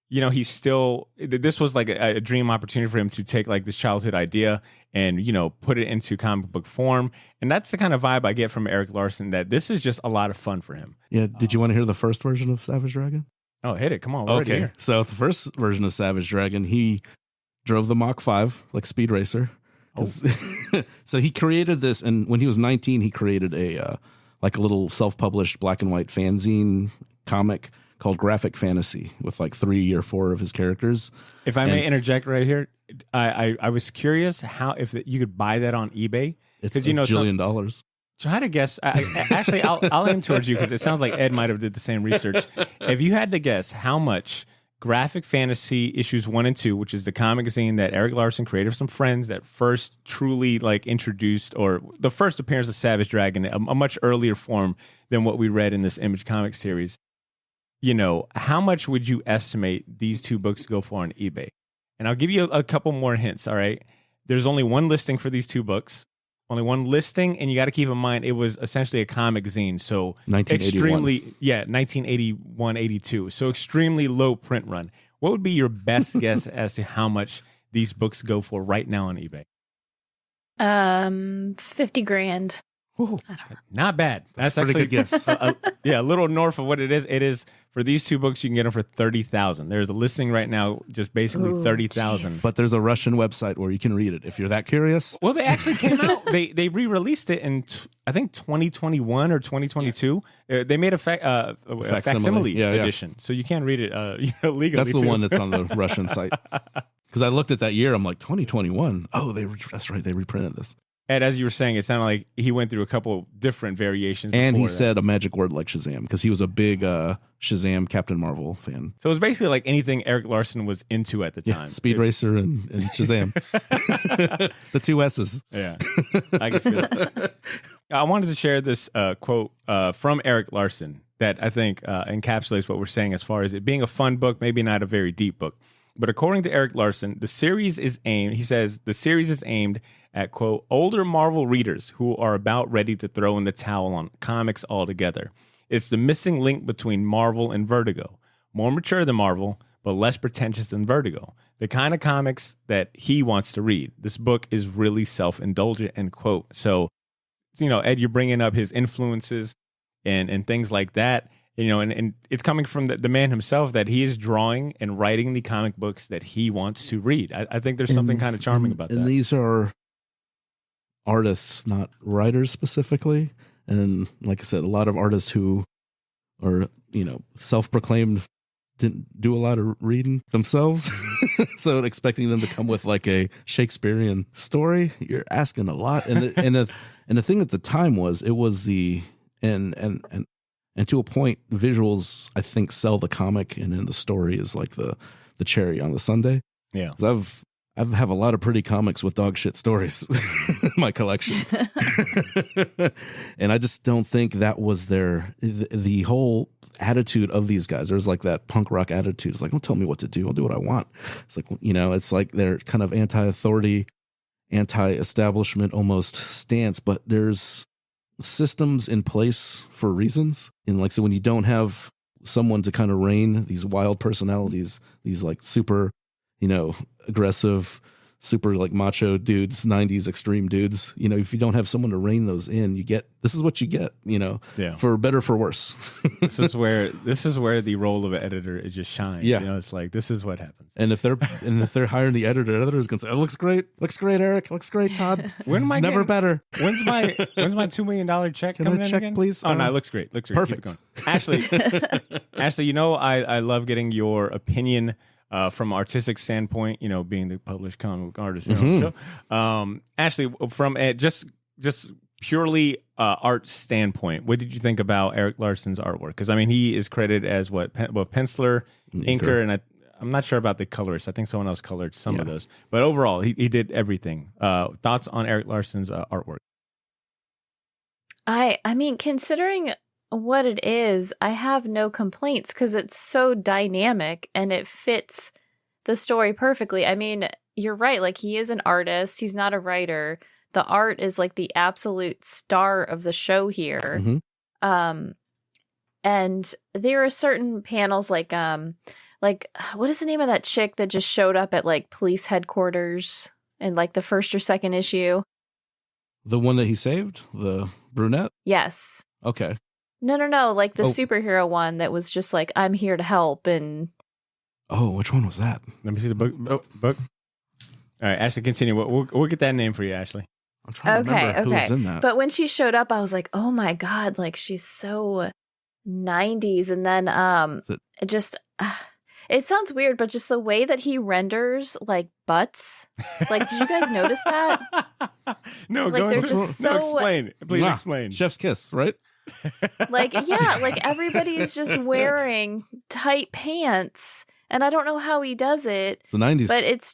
you know, this was like a dream opportunity for him to take like this childhood idea and, you know, put it into comic book form. And that's the kind of vibe I get from Eric Larson, that this is just a lot of fun for him. Yeah. Did you want to hear the first version of Savage Dragon? Oh, hit it. Come on. We're okay. Here. So the first version of Savage Dragon, he drove the Mach 5 like Speed Racer. Oh. So he created this. And when he was 19, he created a little self-published black and white fanzine comic called Graphic Fantasy with like 3 or 4 of his characters. If I may interject right here, I was curious how if you could buy that on eBay. It's $1 billion. Try to guess. Actually, I'll aim towards you because it sounds like Ed might have did the same research. If you had to guess how much Graphic Fantasy issues 1 and 2, which is the comic zine that Eric Larson created with some friends that first truly like introduced, or the first appearance of Savage Dragon, a much earlier form than what we read in this Image comic series. You know, how much would you estimate these 2 books go for on eBay? And I'll give you a couple more hints, all right? There's only one listing for these 2 books. Only one listing, and you got to keep in mind, it was essentially a comic zine, so 1981, 82. So extremely low print run. What would be your best guess as to how much these books go for right now on eBay? $50,000. Ooh, not bad. That's actually a good guess. Yeah, a little north of what it is. It is, for these 2 books, you can get them for $30,000. There's a listing right now, just basically $30,000. But there's a Russian website where you can read it if you're that curious. Well, they actually came out. They re-released it in I think 2021 or 2022. They made a facsimile edition, so you can't read it legally. That's the one that's on the Russian site. Because I looked at that year, I'm like 2021. Oh, that's right. They reprinted this. Ed, as you were saying, it sounded like he went through a couple different variations. And he said a magic word like Shazam, because he was a big Shazam Captain Marvel fan. So it was basically like anything Eric Larson was into at the time. Speed Racer and Shazam. The 2 S's. Yeah, I can feel it. I wanted to share this quote from Eric Larson that I think encapsulates what we're saying as far as it being a fun book, maybe not a very deep book. But according to Eric Larson, the series is aimed at, quote, older Marvel readers who are about ready to throw in the towel on comics altogether. It's the missing link between Marvel and Vertigo. More mature than Marvel, but less pretentious than Vertigo. The kind of comics that he wants to read. This book is really self-indulgent, end quote. So, you know, Ed, you're bringing up his influences and things like that. and it's coming from the man himself that he is drawing and writing the comic books that he wants to read. I think there's something kind of charming about that. And these are artists, not writers specifically. And like I said, a lot of artists who are, self-proclaimed didn't do a lot of reading themselves. So expecting them to come with like a Shakespearean story, you're asking a lot. And the thing at the time was, it was and to a point, visuals, I think, sell the comic, and then the story is like the cherry on the sundae. Yeah. 'Cause I have a lot of pretty comics with dog shit stories in my collection. And I just don't think that was the whole attitude of these guys. There's like that punk rock attitude. It's like, don't tell me what to do. I'll do what I want. It's like, it's like they're kind of anti-authority, anti-establishment almost stance, but there's systems in place for reasons. And like, so when you don't have someone to kind of rein these wild personalities, these like super, aggressive, super like macho dudes, 90s extreme dudes, if you don't have someone to rein those in, this is what you get, for better, for worse. This is where the role of an editor is just shines. Yeah. It's like, this is what happens. And if they're hiring the editor is going to say, "It looks great, Eric, looks great, Todd." When am I never better? When's my $2 million check Can coming I in check, again? please? Oh no, it looks great. Perfect. Keep it going. Ashley, I love getting your opinion from an artistic standpoint, being the published comic artist. So, Ashley, from just purely art standpoint, what did you think about Eric Larson's artwork? Because he is credited as penciler, inker, and I'm not sure about the colorist. I think someone else colored some of those, but overall, he did everything. Thoughts on Eric Larson's artwork? I mean, considering what it is, I have no complaints because it's so dynamic and it fits the story perfectly. I mean, you're right. Like, he is an artist. He's not a writer. The art is like the absolute star of the show here. Mm-hmm. And there are certain panels like what is the name of that chick that just showed up at like police headquarters in like the first or second issue? The one that he saved, the brunette? Yes. Okay. No. Like the superhero one that was just like, I'm here to help. And oh, which one was that? Let me see the book. Book. All right, Ashley, continue. We'll get that name for you, Ashley. I'm trying to remember who was in that. But when she showed up, I was like, oh my God, like she's so 90s. And then it sounds weird, but just the way that he renders like butts. Like, did you guys notice that? No, like, go into explain. Please explain. Chef's kiss, right? Like, yeah, like everybody's just wearing tight pants. And I don't know how he does it. The 90s. But it's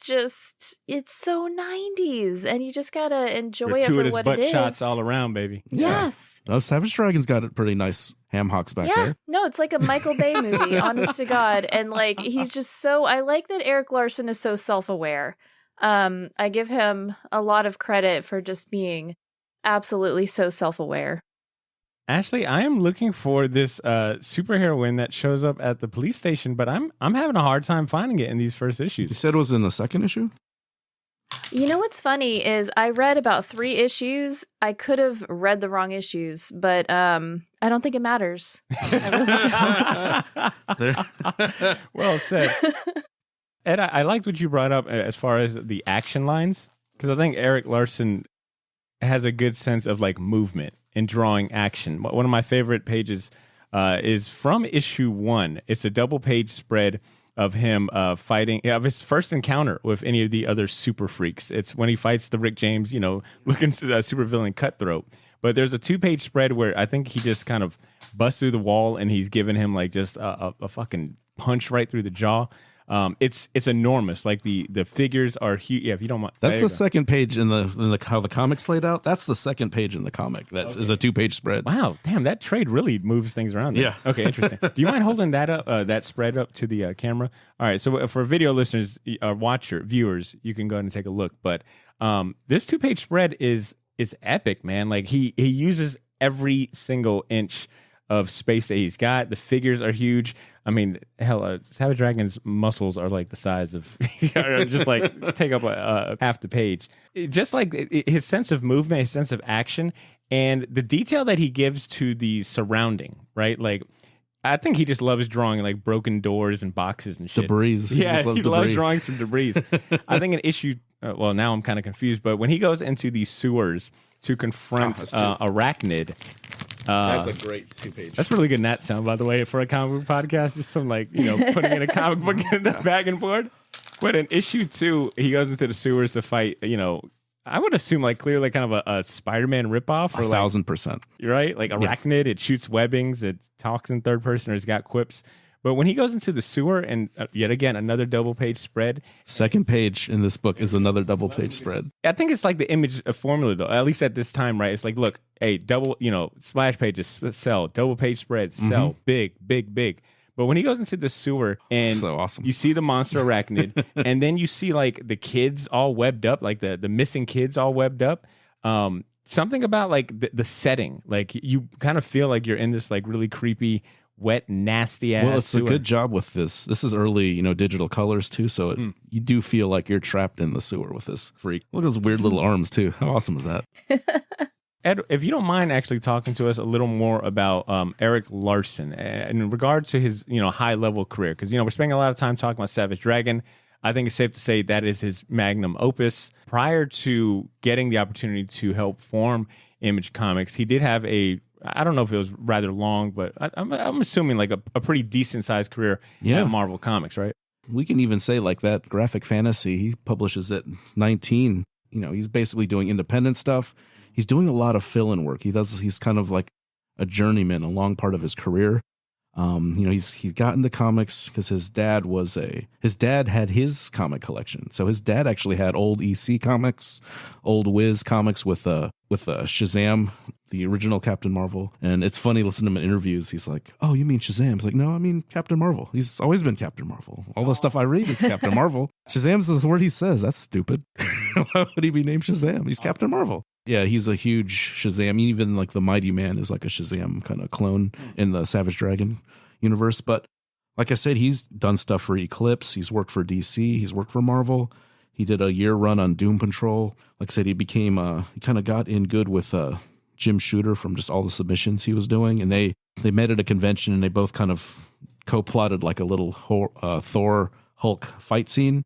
so 90s. And you just got to enjoy it for gratuitous what butt it is. shots all around, baby. Yes. Oh, Savage Dragon's got a pretty nice ham hocks back there. No, it's like a Michael Bay movie, honest to God. And like, he's just I like that Eric Larson is so self-aware. I give him a lot of credit for just being absolutely so self-aware. Ashley, I am looking for this superheroine that shows up at the police station, but I'm having a hard time finding it in these first issues. You said it was in the second issue? You know what's funny is I read about 3 issues. I could have read the wrong issues, but I don't think it matters. I really don't. Well said. Ed, I liked what you brought up as far as the action lines, because I think Eric Larson has a good sense of like movement and drawing action. One of my favorite pages is from issue 1. It's a double-page spread of him fighting, of his first encounter with any of the other super freaks. It's when he fights the Rick James, looking super villain Cutthroat. But there's a 2-page spread where I think he just kind of busts through the wall and he's giving him like just a fucking punch right through the jaw. It's enormous. Like the figures are huge. Yeah, if you don't mind. That's the second page in the how the comic's laid out. That's the second page in the comic. That is a 2-page spread. Wow, damn, that trade really moves things around there. Yeah. Okay, interesting. Do you mind holding that up, that spread up to the camera? All right. So for video listeners, viewers, you can go ahead and take a look. But this 2-page spread is epic, man. Like he uses every single inch of space that he's got. The figures are huge. I mean, hell, Savage Dragon's muscles are like the size of, just like take up half the page. Just like his sense of movement, his sense of action, and the detail that he gives to the surrounding, right? Like I think he just loves drawing like broken doors and boxes and shit. Debris. Yeah, he loves debris. drawing some debris. I think an issue. Well, now I'm kind of confused, but when he goes into these sewers to confront Arachnid. That's a great 2-page. That's really good net sound, by the way, for a comic book podcast. Just some putting in a comic book in the back and forth. But in issue 2, he goes into the sewers to fight, I would assume like clearly kind of a Spider-Man ripoff. Or 1,000%. Right? Like Arachnid, it shoots webbings, it talks in third person, or it's got quips. But when he goes into the sewer, and yet again, another double-page spread. Second page in this book is another double-page spread. I think it's like the Image formula, though, at least at this time, right? It's like, look, hey, splash pages, sell. Double-page spreads, sell. Big, big, big. But when he goes into the sewer and so awesome. You see the monster Arachnid, and then you see like the kids all webbed up, like the missing kids all webbed up. Something about like the setting, like you kind of feel like you're in this like really creepy, wet, nasty ass. Well, it's sewer. a good job with this. This is early, digital colors too, so you do feel like you're trapped in the sewer with this freak. Look at those weird little arms too. How awesome is that? Ed, if you don't mind actually talking to us a little more about Erik Larsen in regard to his high level career, because we're spending a lot of time talking about Savage Dragon. I think it's safe to say that is his magnum opus. Prior to getting the opportunity to help form Image Comics, he did have I don't know if it was rather long, but I'm assuming like a pretty decent sized career at Marvel Comics, right? We can even say like that graphic fantasy, he publishes at 19. He's basically doing independent stuff. He's doing a lot of fill-in work. He's kind of like a journeyman, a long part of his career. He's got into comics because his dad had his comic collection. So his dad actually had old EC comics, old Wiz comics with Shazam, the original Captain Marvel. And it's funny listening to him in interviews. He's like, "Oh, you mean Shazam?" He's like, "No, I mean Captain Marvel. He's always been Captain Marvel. All the stuff I read is Captain Marvel. Shazam's the word he says. That's stupid. Why would he be named Shazam? He's Captain Marvel." Yeah, he's a huge Shazam. Even like the Mighty Man is like a Shazam kind of clone in the Savage Dragon universe. But like I said, he's done stuff for Eclipse. He's worked for DC. He's worked for Marvel. He did a year run on Doom Patrol. Like I said, he kind of got in good with Jim Shooter from just all the submissions he was doing. And they met at a convention and they both kind of co-plotted like a little Thor Hulk fight scene.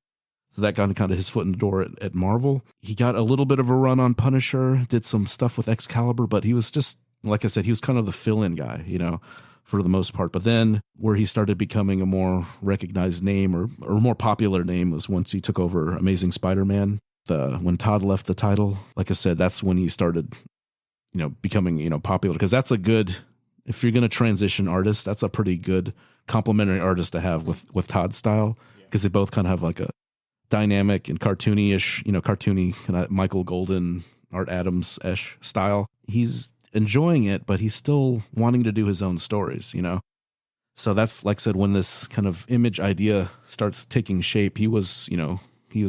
So that got kind of his foot in the door at Marvel. He got a little bit of a run on Punisher, did some stuff with Excalibur, but he was just, like I said, he was kind of the fill-in guy, for the most part. But then where he started becoming a more recognized name or more popular name was once he took over Amazing Spider-Man. When Todd left the title, like I said, that's when he started, becoming, popular. Because that's if you're going to transition artists, that's a pretty good complementary artist to have with Todd's style. Because they both kind of have like a dynamic and cartoony-ish, cartoony kind of Michael Golden, Art Adams-ish style. He's enjoying it, but he's still wanting to do his own stories, So that's, like I said, when this kind of Image idea starts taking shape, he was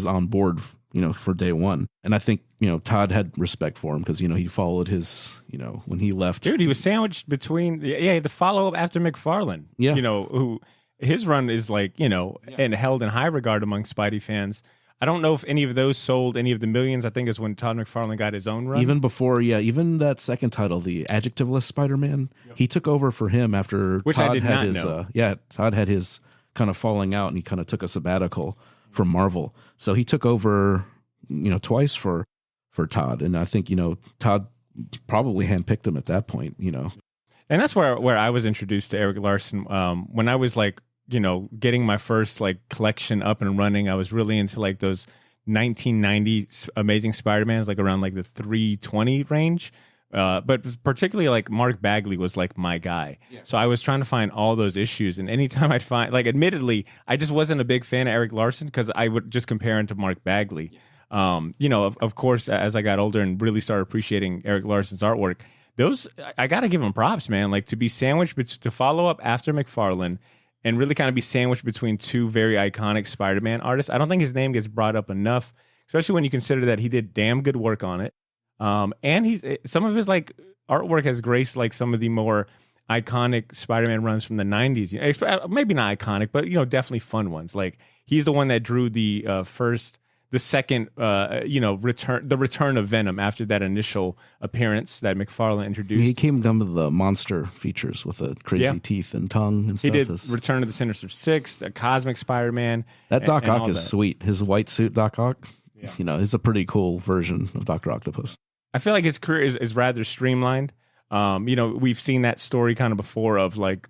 on board, for day one. And I think, Todd had respect for him because, he followed his, when he left. Dude, he was sandwiched between, the follow-up after McFarlane. Yeah. Who... His run is like, and held in high regard among Spidey fans. I don't know if any of those sold any of the millions. I think it's when Todd McFarlane got his own run. Even before, even that second title, the Adjectiveless Spider-Man, he took over for him after Which Todd I did had not his, know. Todd had his kind of falling out and he kind of took a sabbatical from Marvel. So he took over, twice for Todd. And I think, Todd probably handpicked him at that point, And that's where I was introduced to Erik Larsen. When I was like, getting my first like collection up and running, I was really into like those 1990 Amazing Spider-Mans, like around like the 320 range. But particularly like Mark Bagley was like my guy. Yeah. So I was trying to find all those issues. And anytime I'd find, like, admittedly, I just wasn't a big fan of Erik Larsen because I would just compare him to Mark Bagley. Yeah. Of course, as I got older and really started appreciating Erik Larsen's artwork, I got to give him props, man. Like to be sandwiched, to follow up after McFarlane and really kind of be sandwiched between two very iconic Spider-Man artists. I don't think his name gets brought up enough, especially when you consider that he did damn good work on it. And some of his like artwork has graced like some of the more iconic Spider-Man runs from the 90s. Maybe not iconic, but definitely fun ones. Like he's the one that drew the the second, return of Venom after that initial appearance that McFarlane introduced. He came down with the monster features with the crazy teeth and tongue and stuff. He did Return of the Sinister Six, a Cosmic Spider-Man. That Doc Ock is sweet. His white suit Doc Ock, is a pretty cool version of Dr. Octopus. I feel like his career is rather streamlined. We've seen that story kind of before of like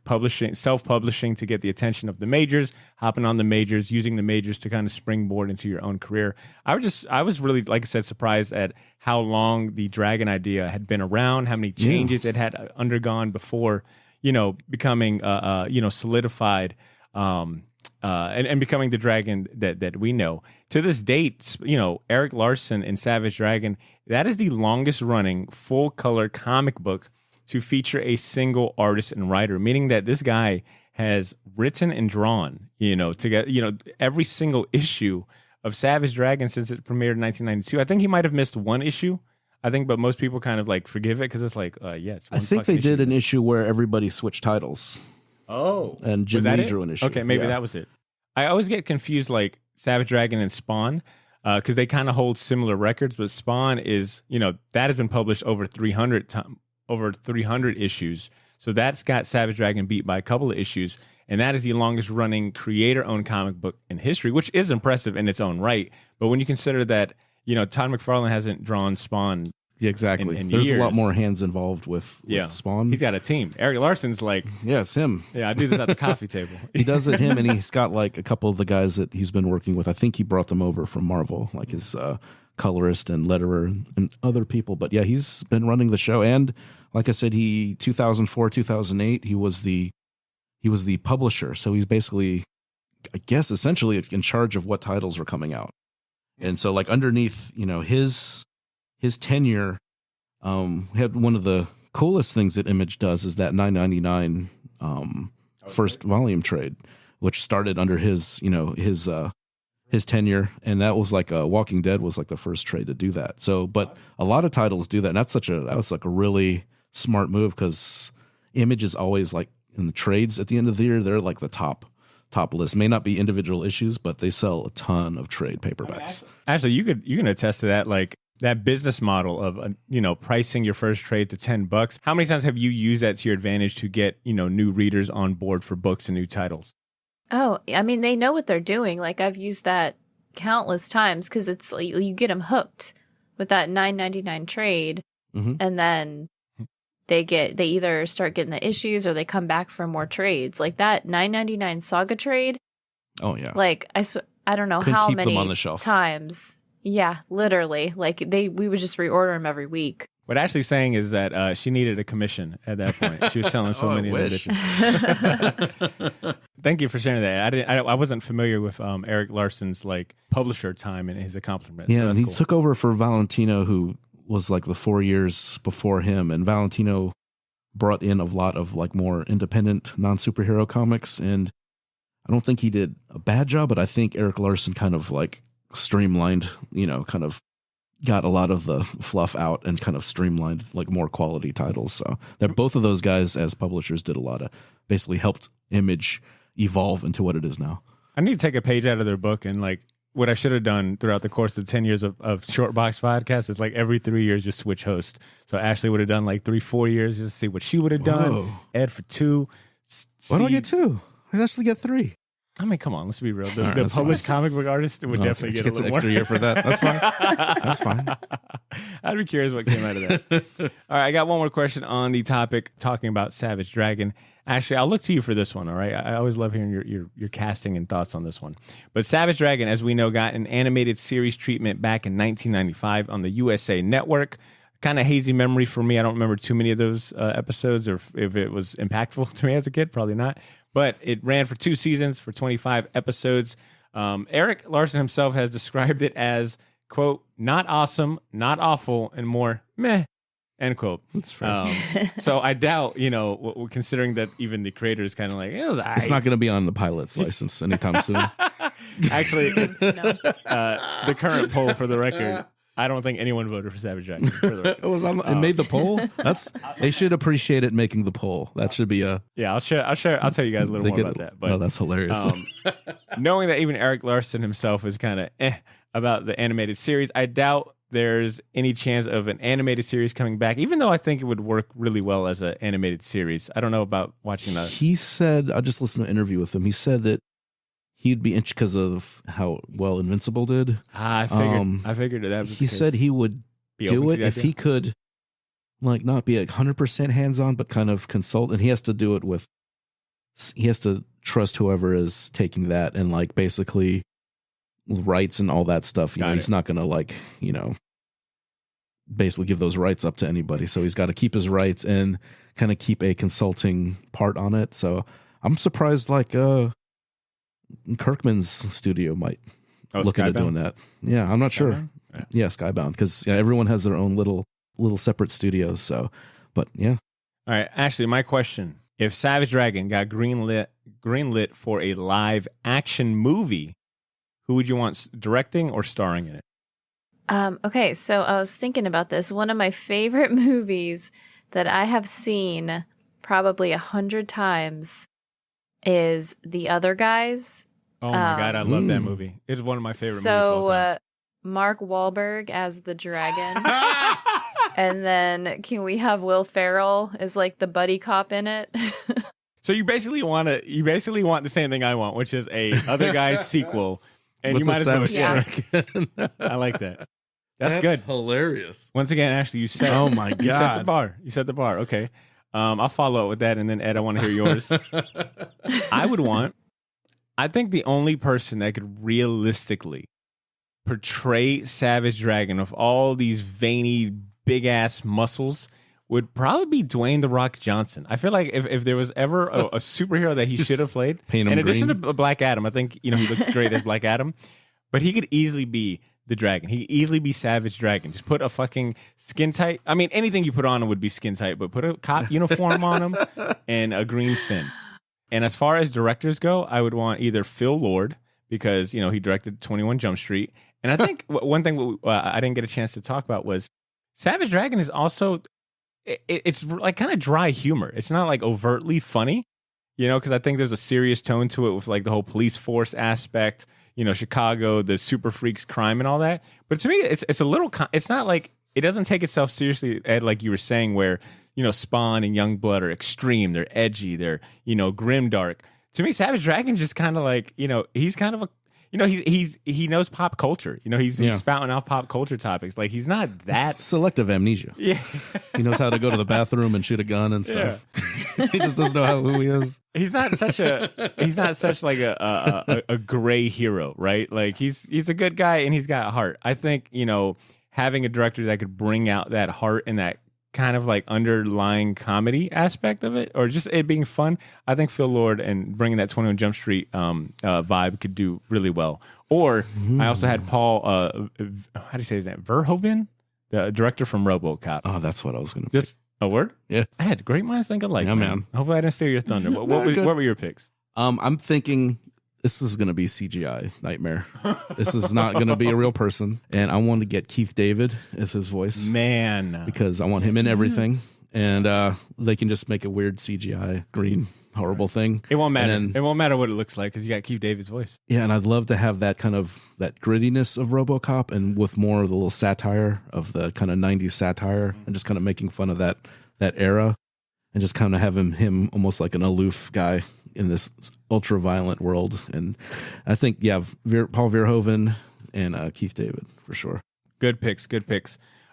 self-publishing to get the attention of the majors, hopping on the majors, using the majors to kind of springboard into your own career. I was really, like I said, surprised at how long the Dragon idea had been around, how many changes it had undergone before, becoming, solidified, and becoming the Dragon that we know. To this date, Eric Larson in Savage Dragon, that is the longest running full color comic book to feature a single artist and writer, meaning that this guy has written and drawn, every single issue of Savage Dragon since it premiered in 1992. I think he might have missed one issue. But most people kind of like forgive it because it's like, it's one I think they did an issue where everybody switched titles. Oh. And Jim Lee drew an issue. Okay, maybe that was it. I always get confused like Savage Dragon and Spawn because they kind of hold similar records, but Spawn is, that has been published over 300 issues. So that's got Savage Dragon beat by a couple of issues, and that is the longest running creator-owned comic book in history, which is impressive in its own right. But when you consider that, Todd McFarlane hasn't drawn Spawn exactly. in There's years. a lot more hands involved with Spawn. He's got a team. Eric Larson's like... Yeah, it's him. Yeah, I do this at the coffee table. He does it, him, and he's got like a couple of the guys that he's been working with. I think he brought them over from Marvel, like his colorist and letterer and other people. But yeah, he's been running the show. And like I said, 2004, 2008, he was the publisher. So he's basically, I guess, essentially in charge of what titles are coming out. And so like underneath, his tenure, had one of the coolest things that Image does is that $9.99 first volume trade, which started under his tenure, and that was like Walking Dead was like the first trade to do that. So, but a lot of titles do that, and that was like a really smart move because Image is always like in the trades at the end of the year, they're like the top list. May not be individual issues, but they sell a ton of trade paperbacks. Actually, you can attest to that, like that business model of pricing your first trade to $10. How many times have you used that to your advantage to get new readers on board for books and new titles? Oh, I mean, they know what they're doing. Like I've used that countless times because it's like you get them hooked with that $9.99 trade, and then they either start getting the issues or they come back for more trades. Like that $9.99 Saga trade. Oh yeah. Like I don't know Couldn't how keep them many on the shelf. times. Yeah, literally. Like we would just reorder them every week. What Ashley's saying is that she needed a commission at that point. She was selling so many editions. Thank you for sharing that. I wasn't familiar with Eric Larson's like publisher time and his accomplishments. Yeah, so and he cool. took over for Valentino, who was like the 4 years before him, and Valentino brought in a lot of like more independent non-superhero comics, and I don't think he did a bad job, but I think Eric Larson kind of like streamlined, kind of got a lot of the fluff out and kind of streamlined like more quality titles. So that both of those guys as publishers did a lot of basically helped Image evolve into what it is now. I need to take a page out of their book, and like what I should have done throughout the course of 10 years of Short Box Podcast is like every 3 years just switch host. So Ashley would have done like 3-4 years just to see what she would have done. Whoa. Ed for 2. Why do I get 2? I actually get 3. I mean, come on, let's be real. The Right, published comic book artist would definitely get a an little extra more. year for that. That's fine. That's fine. I'd be curious what came out of that. All right, I got one more question on the topic talking about Savage Dragon. Actually, I'll look to you for this one, all right? I always love hearing your casting and thoughts on this one. But Savage Dragon, as we know, got an animated series treatment back in 1995 on the USA Network. Kind of hazy memory for me. I don't remember too many of those episodes, or if it was impactful to me as a kid, probably not. But it ran for 2 seasons for 25 episodes. Eric Larson himself has described it as, quote, not awesome, not awful, and more meh, end quote. That's fair. So I doubt, considering that even the creator is kind of like, It's not going to be on the pilot's license anytime soon. Actually, the current poll for the record, I don't think anyone voted for Savage Dragon. For the record. It made the poll. They should appreciate it making the poll. That should be a. Yeah, I'll share. I'll tell you guys a little more about that. But that's hilarious. knowing that even Eric Larson himself is kind of about the animated series. I doubt there's any chance of an animated series coming back, even though I think it would work really well as an animated series. I don't know about watching that. He said, I just listened to an interview with him. He said that he'd be interested because of how well Invincible did. I figured that was he said he would do it if he could, like, not be 100% hands-on, but kind of consult. And he has to do it with, he has to trust whoever is taking that and, like, basically rights and all that stuff. You know, he's not going to, like, you know, basically give those rights up to anybody. So he's got to keep his rights and kind of keep a consulting part on it. So I'm surprised, like, Kirkman's studio might look into doing that. Yeah, I'm not sure. Yeah, Skybound, because everyone has their own little separate studios. So, but yeah. All right, Ashley, my question: if Savage Dragon got greenlit for a live action movie, who would you want directing or starring in it? Okay, so I was thinking about this. One of my favorite movies that I have seen probably 100 times is The Other Guys. Oh my God, I love that movie. It's one of my favorite movies of all time. Mark Wahlberg as the dragon. And then can we have Will Ferrell as like the buddy cop in it? So you basically want the same thing I want, which is a Other Guys sequel. And With you might as well. Yeah. I like that. That's good. Hilarious. Once again, Ashley, you said, oh my God. You set the bar. Okay. I'll follow up with that. And then Ed, I want to hear yours. I think the only person that could realistically portray Savage Dragon with all these veiny, big ass muscles would probably be Dwayne "The Rock" Johnson. I feel like if there was ever a superhero that he should have played, in addition to Black Adam, I think he looks great as Black Adam, but he could easily be the Dragon. He could easily be Savage Dragon. Just put a fucking skin tight. I mean, anything you put on him would be skin tight, but put a cop uniform on him and a green fin. And as far as directors go, I would want either Phil Lord, because he directed 21 Jump Street, and I think one thing I didn't get a chance to talk about was Savage Dragon is also. It's like kind of dry humor. It's not like overtly funny, because I think there's a serious tone to it with like the whole police force aspect, Chicago, the super freaks crime and all that. But to me, it's a little, it's not like, it doesn't take itself seriously, Ed, like you were saying, where, Spawn and Youngblood are extreme. They're edgy. They're, grimdark. To me, Savage Dragon's just kind of like, he's kind of a, he knows pop culture. He's spouting off pop culture topics. Like, he's not that selective amnesia. Yeah, he knows how to go to the bathroom and shoot a gun and stuff. Yeah. He just doesn't know who he is. He's not such like a gray hero, right? Like he's a good guy and he's got heart. I think having a director that could bring out that heart and that kind of like underlying comedy aspect of it, or just it being fun, I think Phil Lord and bringing that 21 Jump Street vibe could do really well. Or I also had Paul, how do you say his name? Verhoeven, the director from RoboCop. Oh, that's what I was going to just a word. Yeah, I had great minds think alike. Yeah, man. Hopefully I didn't steal your thunder. But what were your picks? I'm thinking this is going to be CGI nightmare. This is not going to be a real person. And I want to get Keith David as his voice. Man. Because I want him in everything. And they can just make a weird CGI green horrible thing. It won't matter. It won't matter what it looks like because you got Keith David's voice. Yeah, and I'd love to have that kind of that grittiness of RoboCop and with more of the little satire of the kind of 90s satire and just kind of making fun of that era and just kind of having him almost like an aloof guy in this ultra violent world. And I think, Paul Verhoeven and Keith David for sure. Good picks.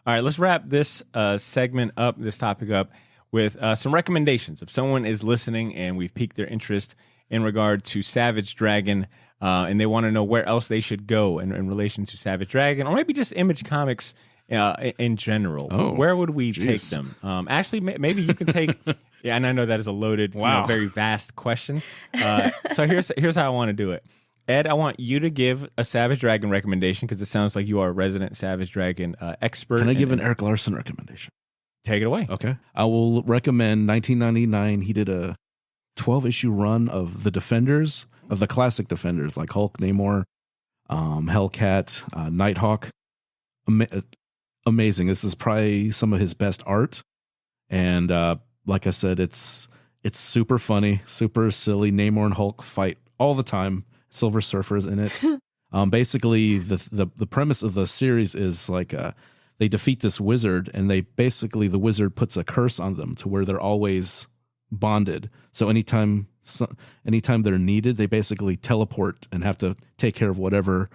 All right, let's wrap this segment up, this topic up with some recommendations. If someone is listening and we've piqued their interest in regard to Savage Dragon and they want to know where else they should go in relation to Savage Dragon, or maybe just Image Comics in general, where would we take them? Ashley, maybe you can take... Yeah, and I know that is a loaded, very vast question. So here's how I want to do it. Ed, I want you to give a Savage Dragon recommendation because it sounds like you are a resident Savage Dragon expert. Can I give an Eric Larson recommendation? Take it away. Okay. I will recommend 1999. He did a 12-issue run of the Defenders, of the classic Defenders, like Hulk, Namor, Hellcat, Nighthawk. Amazing. This is probably some of his best art. And like I said, it's super funny, super silly. Namor and Hulk fight all the time. Silver Surfer's in it. Basically, the premise of the series is like they defeat this wizard, and the wizard puts a curse on them to where they're always bonded. So anytime they're needed, they basically teleport and have to take care of whatever,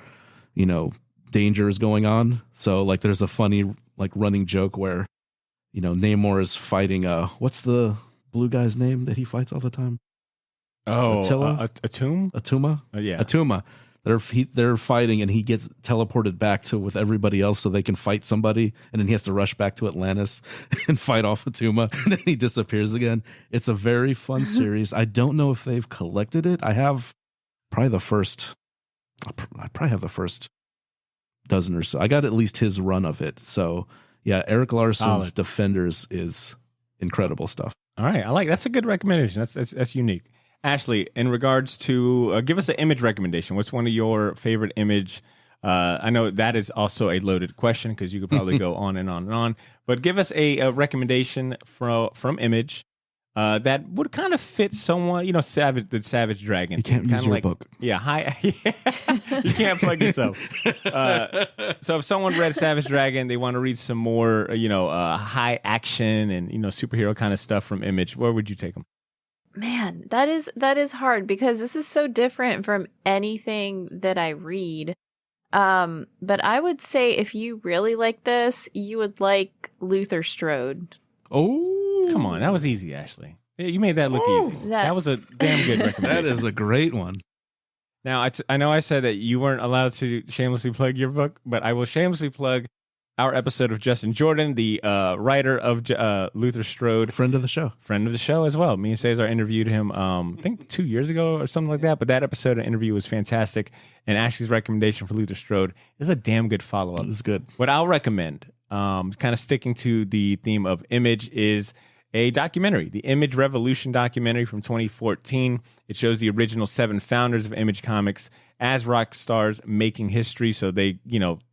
danger is going on. So like there's a funny like running joke where, Namor is fighting what's the blue guy's name that he fights all the time? Oh, Attila? Attuma? Yeah. Attuma. They're fighting, and he gets teleported back with everybody else so they can fight somebody, and then he has to rush back to Atlantis and fight off Attuma, and then he disappears again. It's a very fun series. I don't know if they've collected it. I have probably the first dozen or so. I got at least his run of it. So yeah, Eric Larson's Solid. Defenders is incredible stuff. All right. That's a good recommendation. That's unique. Ashley, in regards to, give us an image recommendation. What's one of your favorite image? I know that is also a loaded question because you could probably go on and on and on. But give us a recommendation from Image that would kind of fit someone, the Savage Dragon. You can't use your book. Yeah, you can't plug yourself. So if someone read Savage Dragon, they want to read some more, high action and, superhero kind of stuff from Image, where would you take them? Man, that is hard because this is so different from anything that I read. But I would say if you really like this, you would like Luther Strode. Oh, come on. That was easy, Ashley. You made that look easy. That was a damn good recommendation. That is a great one. Now, I know I said that you weren't allowed to shamelessly plug your book, but I will shamelessly plug our episode of Justin Jordan, the writer of Luther Strode. Friend of the show as well. Me and Cesar interviewed him, I think 2 years ago or something like that. But that episode of interview was fantastic. And Ashley's recommendation for Luther Strode is a damn good follow-up. It's good. What I'll recommend, kind of sticking to the theme of Image, is a documentary, the Image Revolution documentary from 2014. It shows the original 7 founders of Image Comics as rock stars making history. So they,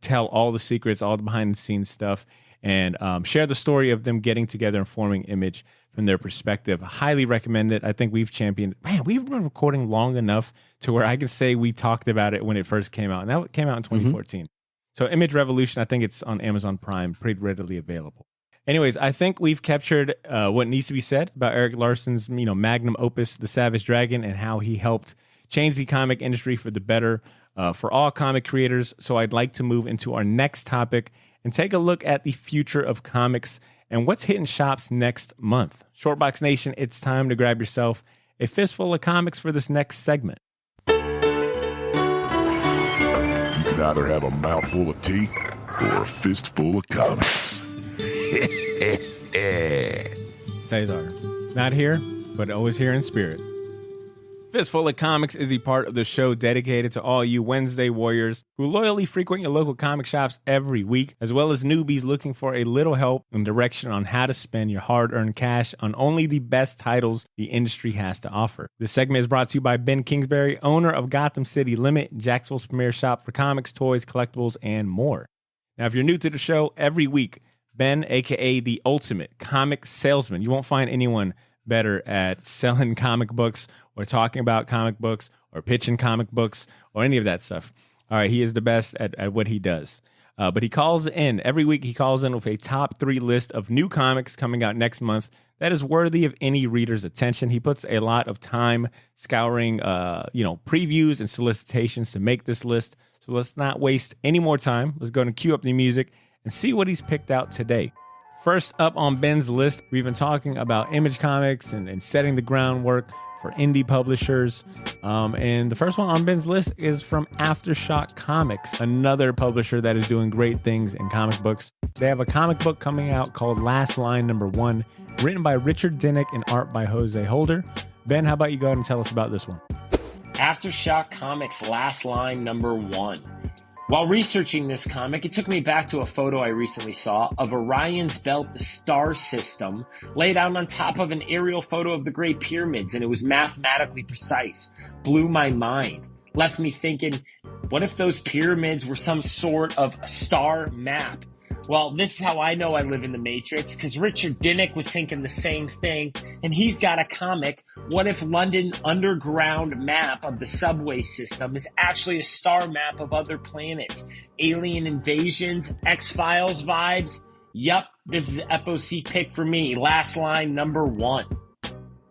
tell all the secrets, all the behind the scenes stuff, and share the story of them getting together and forming Image from their perspective. Highly recommend it. I think we've championed, we've been recording long enough to where I can say we talked about it when it first came out. And that came out in 2014. So Image Revolution, I think it's on Amazon Prime, pretty readily available. Anyways, I think we've captured what needs to be said about Eric Larson's, magnum opus, The Savage Dragon, and how he helped change the comic industry for the better for all comic creators. So I'd like to move into our next topic and take a look at the future of comics and what's hitting shops next month. Shortbox Nation, it's time to grab yourself a fistful of comics for this next segment. You can either have a mouthful of teeth or a fistful of comics. Cesar, not here, but always here in spirit. Fistful of Comics is the part of the show dedicated to all you Wednesday warriors who loyally frequent your local comic shops every week, as well as newbies looking for a little help and direction on how to spend your hard-earned cash on only the best titles the industry has to offer. This segment is brought to you by Ben Kingsbury, owner of Gotham City Limit, Jacksonville's premier shop for comics, toys, collectibles, and more. Now, if you're new to the show, every week, Ben, aka the ultimate comic salesman, you won't find anyone better at selling comic books or talking about comic books or pitching comic books or any of that stuff. All right, he is the best at what he does. But he calls in every week. He calls in with a top 3 list of new comics coming out next month that is worthy of any reader's attention. He puts a lot of time scouring, previews and solicitations to make this list. So let's not waste any more time. Let's go and cue up the music and see what he's picked out today. First up on Ben's list, we've been talking about Image Comics and setting the groundwork for indie publishers. And the first one on Ben's list is from Aftershock Comics, another publisher that is doing great things in comic books. They have a comic book coming out called Last Line #1, written by Richard Dinnick and art by Jose Holder. Ben, how about you go ahead and tell us about this one? Aftershock Comics Last Line #1. While researching this comic, it took me back to a photo I recently saw of Orion's Belt, the star system, laid out on top of an aerial photo of the Great Pyramids, and it was mathematically precise. Blew my mind. Left me thinking, what if those pyramids were some sort of star map? Well, this is how I know I live in the Matrix, because Richard Dinnick was thinking the same thing, and he's got a comic. What if London underground map of the subway system is actually a star map of other planets? Alien invasions, X-Files vibes. Yup, this is an FOC pick for me. Last line number 1.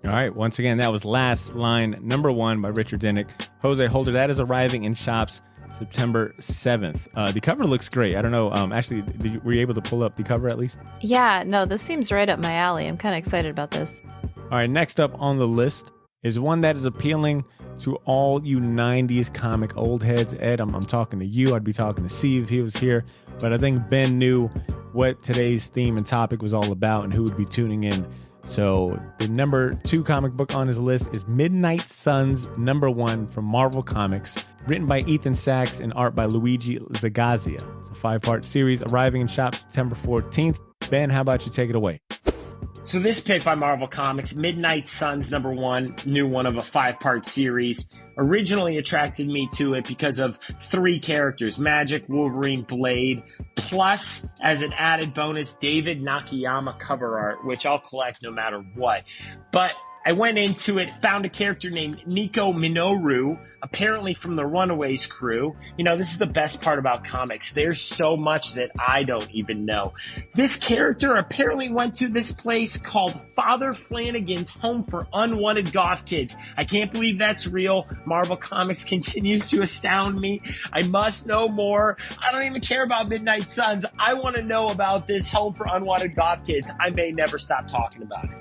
All right. Once again, that was Last Line number 1 by Richard Denick. Jose Holder, that is arriving in shops September 7th. The cover looks great. I don't know. Actually, were you able to pull up the cover at least? Yeah, no, this seems right up my alley. I'm kind of excited about this. All right. Next up on the list is one that is appealing to all you 90s comic old heads. Ed, I'm talking to you. I'd be talking to Steve if he was here. But I think Ben knew what today's theme and topic was all about and who would be tuning in. So the number 2 comic book on his list is Midnight Suns number 1 from Marvel Comics, written by Ethan Sachs and art by Luigi Zagazia. It's a 5-part series arriving in shops September 14th. Ben, how about you take it away? So this pick by Marvel Comics, Midnight Suns number 1, new one of a 5-part series, originally attracted me to it because of 3 characters, Magic, Wolverine, Blade, plus, as an added bonus, David Nakayama cover art, which I'll collect no matter what. But I went into it, found a character named Nico Minoru, apparently from the Runaways crew. You know, this is the best part about comics. There's so much that I don't even know. This character apparently went to this place called Father Flanagan's Home for Unwanted Goth Kids. I can't believe that's real. Marvel Comics continues to astound me. I must know more. I don't even care about Midnight Suns. I want to know about this Home for Unwanted Goth Kids. I may never stop talking about it.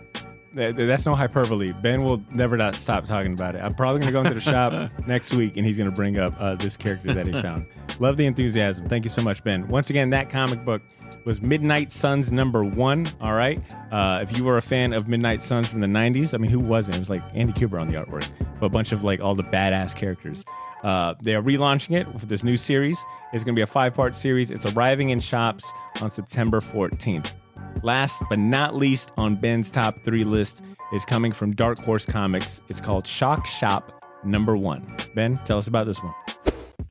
That's no hyperbole. Ben will never not stop talking about it. I'm probably going to go into the shop next week, and he's going to bring up this character that he found. Love the enthusiasm. Thank you so much, Ben. Once again, that comic book was Midnight Suns number 1. All right. If you were a fan of Midnight Suns from the 90s, I mean, who wasn't? It was like Andy Kubert on the artwork, but a bunch of like all the badass characters. They are relaunching it with this new series. It's going to be a 5-part series. It's arriving in shops on September 14th. Last but not least on Ben's top 3 list is coming from Dark Horse Comics. It's called Shock Shop number 1. Ben, tell us about this one.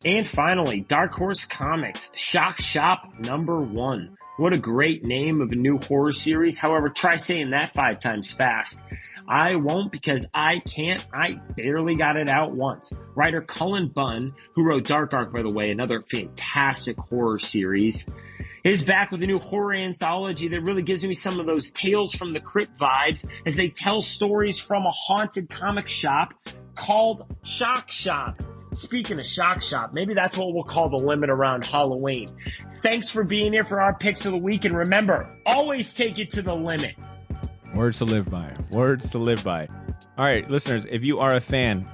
And finally, Dark Horse Comics, Shock Shop number 1. What a great name of a new horror series. However, try saying that 5 times fast. I won't because I can't. I barely got it out once. Writer Cullen Bunn, who wrote Dark Ark, by the way, another fantastic horror series, is back with a new horror anthology that really gives me some of those Tales from the Crypt vibes as they tell stories from a haunted comic shop called Shock Shop. Speaking of Shock Shop, maybe that's what we'll call the limit around Halloween. Thanks for being here for our picks of the week, and remember, always take it to the limit. Words to live by. Words to live by. All right, listeners, if you are a fan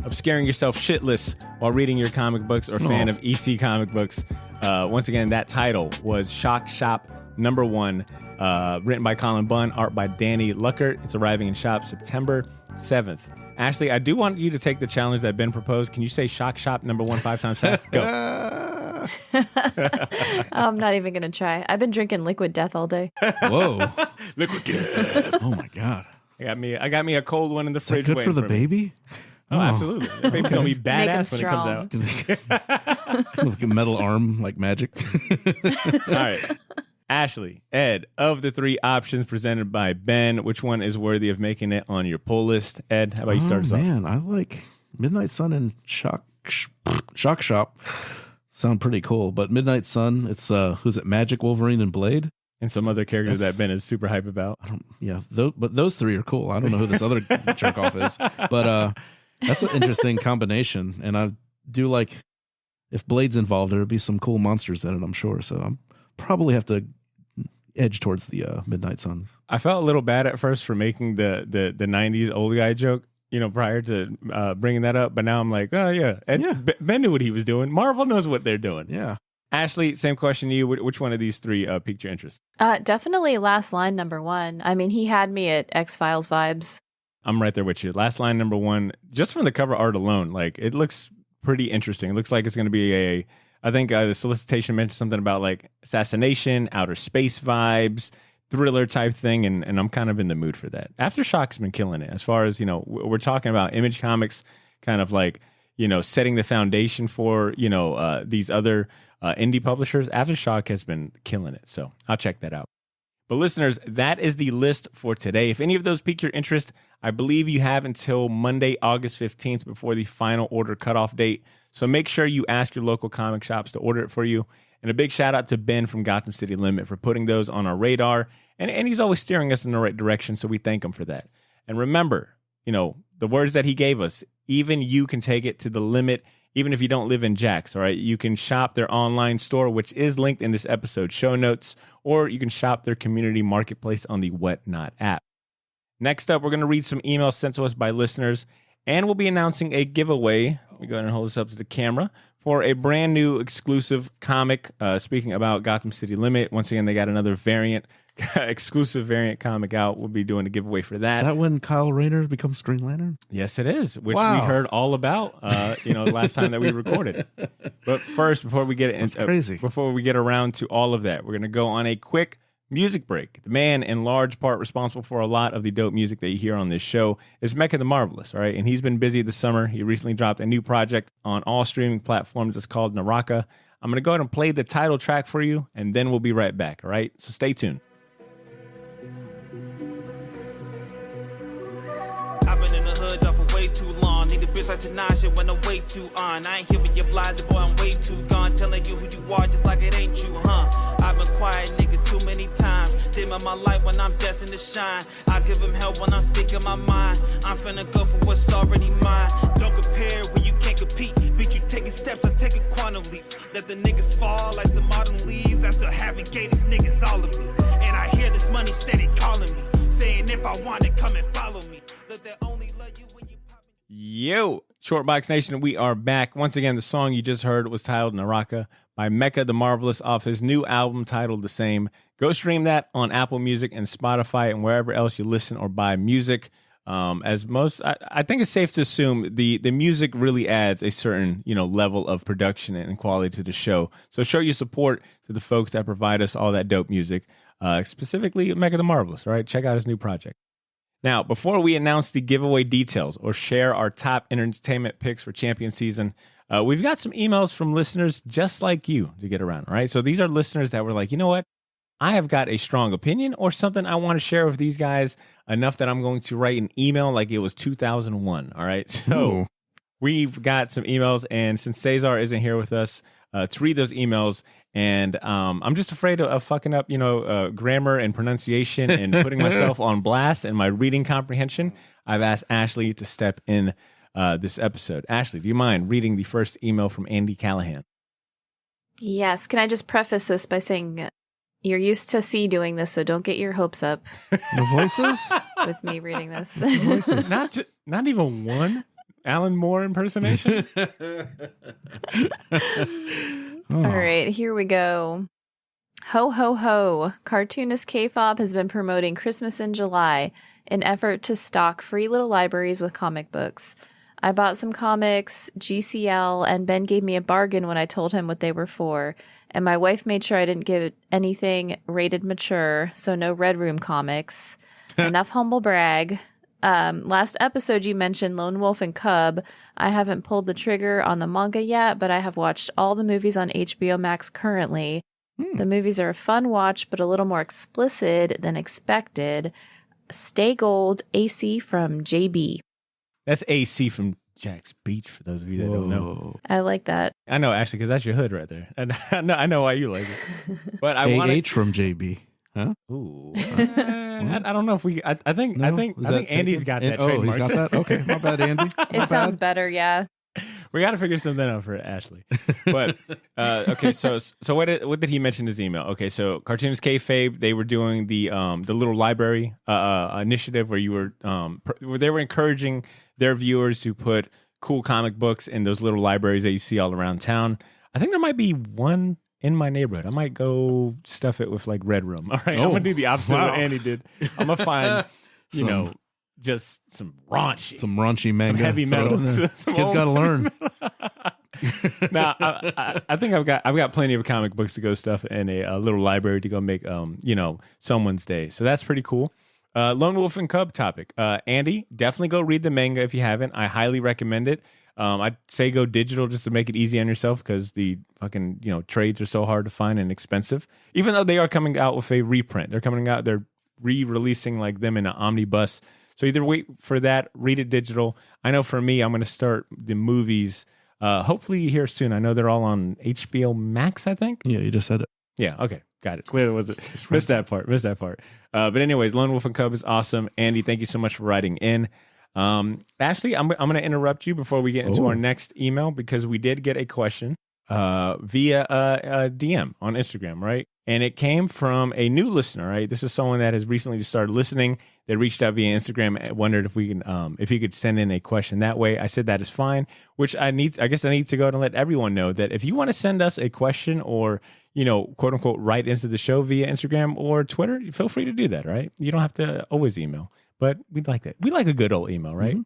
of scaring yourself shitless while reading your comic books or fan of EC comic books, once again, that title was Shock Shop number 1, written by Colin Bunn, art by Danny Luckert. It's arriving in shops September 7th. Ashley, I do want you to take the challenge that Ben proposed. Can you say Shock Shop number 1 5 times fast? Go. I'm not even going to try. I've been drinking Liquid Death all day. Whoa. Liquid Death. Oh, my God. I got me a cold one in the Is that fridge. good for the baby? Oh, absolutely. The baby's going to be badass when it comes out. With a metal arm like magic. All right. Ashley, Ed, of the 3 options presented by Ben, which one is worthy of making it on your pull list? Ed, how about you start us off? Man, I like Midnight Sun and Shock Shop. Sound pretty cool. But Midnight Sun, it's who's it? Magic, Wolverine, and Blade. And some other characters that Ben is super hype about. But those 3 are cool. I don't know who this other jerk off is, but that's an interesting combination. And I do like if Blade's involved, there would be some cool monsters in it, I'm sure. So I'm probably have to edge towards the Midnight Suns. I felt a little bad at first for making the 90s old guy joke, prior to bringing that up. But now I'm like, oh, yeah. Ben knew what he was doing. Marvel knows what they're doing. Yeah. Ashley, same question to you. Which one of these 3 piqued your interest? Definitely Last Line number 1. I mean, he had me at X-Files vibes. I'm right there with you. Last Line number 1, just from the cover art alone, like it looks pretty interesting. It looks like it's going to be I think the solicitation mentioned something about like assassination, outer space vibes, thriller type thing, and I'm kind of in the mood for that. Aftershock's been killing it. As far as, we're talking about Image Comics kind of like, setting the foundation for, these other indie publishers. Aftershock has been killing it. So I'll check that out. But listeners, that is the list for today. If any of those pique your interest, I believe you have until Monday, August 15th before the final order cutoff date. So make sure you ask your local comic shops to order it for you. And a big shout out to Ben from Gotham City Limit for putting those on our radar. And he's always steering us in the right direction, so we thank him for that. And remember, the words that he gave us, even you can take it to the limit, even if you don't live in Jax, all right? You can shop their online store, which is linked in this episode's show notes, or you can shop their community marketplace on the Whatnot app. Next up, we're going to read some emails sent to us by listeners, and we'll be announcing a giveaway. Let me go ahead and hold this up to the camera for a brand new exclusive comic. Speaking about Gotham City Limit, once again, they got another variant, exclusive variant comic out. We'll be doing a giveaway for that. Is that when Kyle Rayner becomes Green Lantern? Yes, it is, which Wow. we heard all about, last time that we recorded. But first, before we get crazy. Before we get around to all of that, we're going to go on a quick music break. The man in large part responsible for a lot of the dope music that you hear on this show is Mecca the Marvelous, all right? And he's been busy this summer. He recently dropped a new project on all streaming platforms. It's called Naraka. I'm going to go ahead and play the title track for you, and then we'll be right back, all right? So stay tuned. I've been in the hood for way too long. Need a bitch like Tinashe when I'm way too on. I ain't here with your blinds, boy, I'm way too gone. Telling you who you are just like it ain't you, huh? I've been quiet, nigga, too many times. Dim my light when I'm destined to shine. I give him hell when I'm speaking my mind. I'm finna go for what's already mine. Don't compare when you can't compete. Beat you taking steps, I'm taking quantum leaps. Let the niggas fall like some autumn leaves. I still haven't gave these niggas all of me. And I hear this money steady calling me, saying if I want it, come and follow me. Look, they only love you when you pop. Yo, Shortbox Nation, we are back. Once again, the song you just heard was titled Naraka by Mecca the Marvelous off his new album titled the same. Go stream that on Apple Music and Spotify and wherever else you listen or buy music. I think it's safe to assume the music really adds a certain level of production and quality to the show. So show your support to the folks that provide us all that dope music, specifically Mecca the Marvelous. All right, check out his new project. Now, before we announce the giveaway details or share our top entertainment picks for champion season, we've got some emails from listeners just like you to get around. All right, so these are listeners that were like, you know what? I have got a strong opinion or something I want to share with these guys enough that I'm going to write an email like it was 2001. All right. So we've got some emails, and since Cesar isn't here with us to read those emails, and I'm just afraid of fucking up, grammar and pronunciation and putting myself on blast and my reading comprehension, I've asked Ashley to step in this episode. Ashley, do you mind reading the first email from Andy Callahan? Yes. Can I just preface this by saying you're used to C doing this, so don't get your hopes up. The voices? With me reading this. Voices. Not even one Alan Moore impersonation? All right, here we go. Ho, ho, ho. Cartoonist K-Fob has been promoting Christmas in July, an effort to stock free little libraries with comic books. I bought some comics, GCL, and Ben gave me a bargain when I told him what they were for. And my wife made sure I didn't give anything rated mature, so no Red Room comics. Enough humble brag. Last episode you mentioned Lone Wolf and Cub. I haven't pulled the trigger on the manga yet, but I have watched all the movies on HBO Max currently. The movies are a fun watch, but a little more explicit than expected. Stay gold, AC from JB. That's AC from Jack's Beach, for those of you that don't know. I like that. I know, actually, because that's your hood right there. And I know why you like it. But I want AH from JB. Huh? Ooh. I don't know if we. I think Andy's got that. Oh, he's got that. Okay, my bad, Andy. It sounds better, yeah. We got to figure something out for Ashley. But okay, so what did he mention in his email? Okay, so Cartoonist Kayfabe, they were doing the little library initiative where you were where they were encouraging their viewers to put cool comic books in those little libraries that you see all around town. I think there might be one in my neighborhood. I might go stuff it with like Red Room. All right, I'm gonna do the opposite of what Andy did. I'm gonna find just some raunchy manga, some heavy metal. Kids got to learn. Now, I think I've got plenty of comic books to go stuff in a little library to go make someone's day. So that's pretty cool. Lone Wolf and Cub topic. Andy, definitely go read the manga if you haven't. I highly recommend it. I'd say go digital just to make it easy on yourself because the fucking, trades are so hard to find and expensive. Even though they are coming out with a reprint. They're re-releasing like them in an omnibus. So either wait for that, read it digital. I know for me, I'm going to start the movies hopefully here soon. I know they're all on HBO Max, I think. Yeah, you just said it. Yeah, okay. Got it. Clearly wasn't. Missed that part. But anyways, Lone Wolf and Cub is awesome. Andy, thank you so much for writing in. Ashley, I'm going to interrupt you before we get into our next email because we did get a question via a DM on Instagram, right? And it came from a new listener, right? This is someone that has recently just started listening. They reached out via Instagram and wondered if we can, if you could send in a question that way. I said that is fine, which I guess I need to go and let everyone know that if you want to send us a question or, quote unquote, write into the show via Instagram or Twitter, feel free to do that, right? You don't have to always email, but we'd like that. We like a good old email, right? Mm-hmm.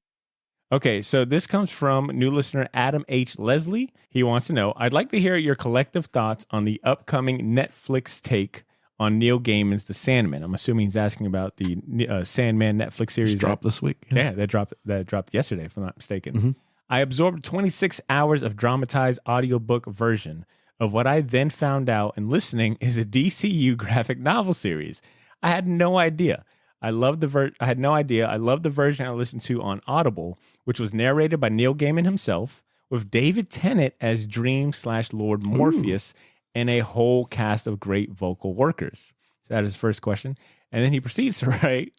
Okay, so this comes from new listener Adam H. Leslie. He wants to know, I'd like to hear your collective thoughts on the upcoming Netflix take on Neil Gaiman's The Sandman. I'm assuming he's asking about the Sandman Netflix series. Just dropped this week. Yeah, that dropped yesterday, if I'm not mistaken. Mm-hmm. I absorbed 26 hours of dramatized audiobook version of what I then found out in listening is a DCU graphic novel series. I had no idea. I love the I had no idea. I love the version I listened to on Audible, which was narrated by Neil Gaiman himself, with David Tennant as Dream/Lord Morpheus and a whole cast of great vocal workers. So that is his first question. And then he proceeds to write,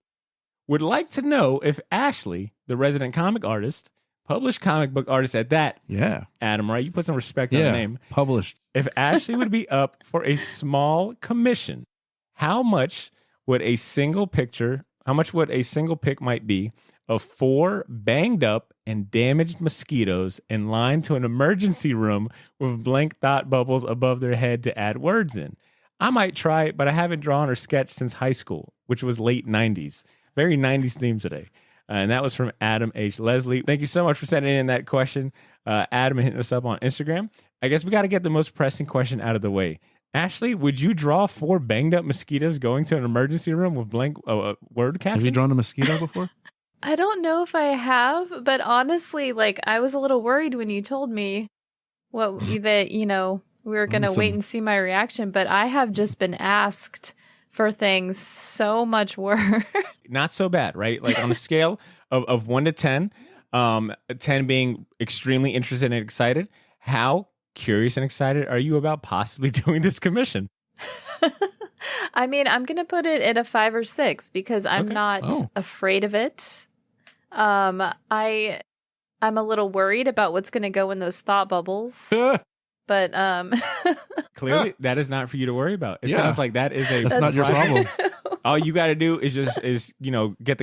would like to know if Ashley, the resident comic artist, published comic book artist at that. Yeah. Adam, right? You put some respect on the name. Published. If Ashley would be up for a small commission, how much would a single pick might be of 4 banged up and damaged mosquitoes in line to an emergency room with blank thought bubbles above their head to add words in? I might try it, but I haven't drawn or sketched since high school, which was late 90s. Very 90s theme today. And that was from Adam H. Leslie. Thank you so much for sending in that question. Adam hitting us up on Instagram. I guess we got to get the most pressing question out of the way. Ashley, would you draw 4 banged up mosquitoes going to an emergency room with blank word captions? Have you drawn a mosquito before? I don't know if I have, but honestly, I was a little worried when you told me that, we were going to wait and see my reaction, but I have just been asked for things so much worse. Not so bad, right? Like on a scale of 1 to 10, 10 being extremely interested and excited, how curious and excited are you about possibly doing this commission? I mean, I'm going to put it at a 5 or 6 because I'm not afraid of it. I'm a little worried about what's going to go in those thought bubbles. But clearly that is not for you to worry about. It sounds like that's not your problem. All you got to do is get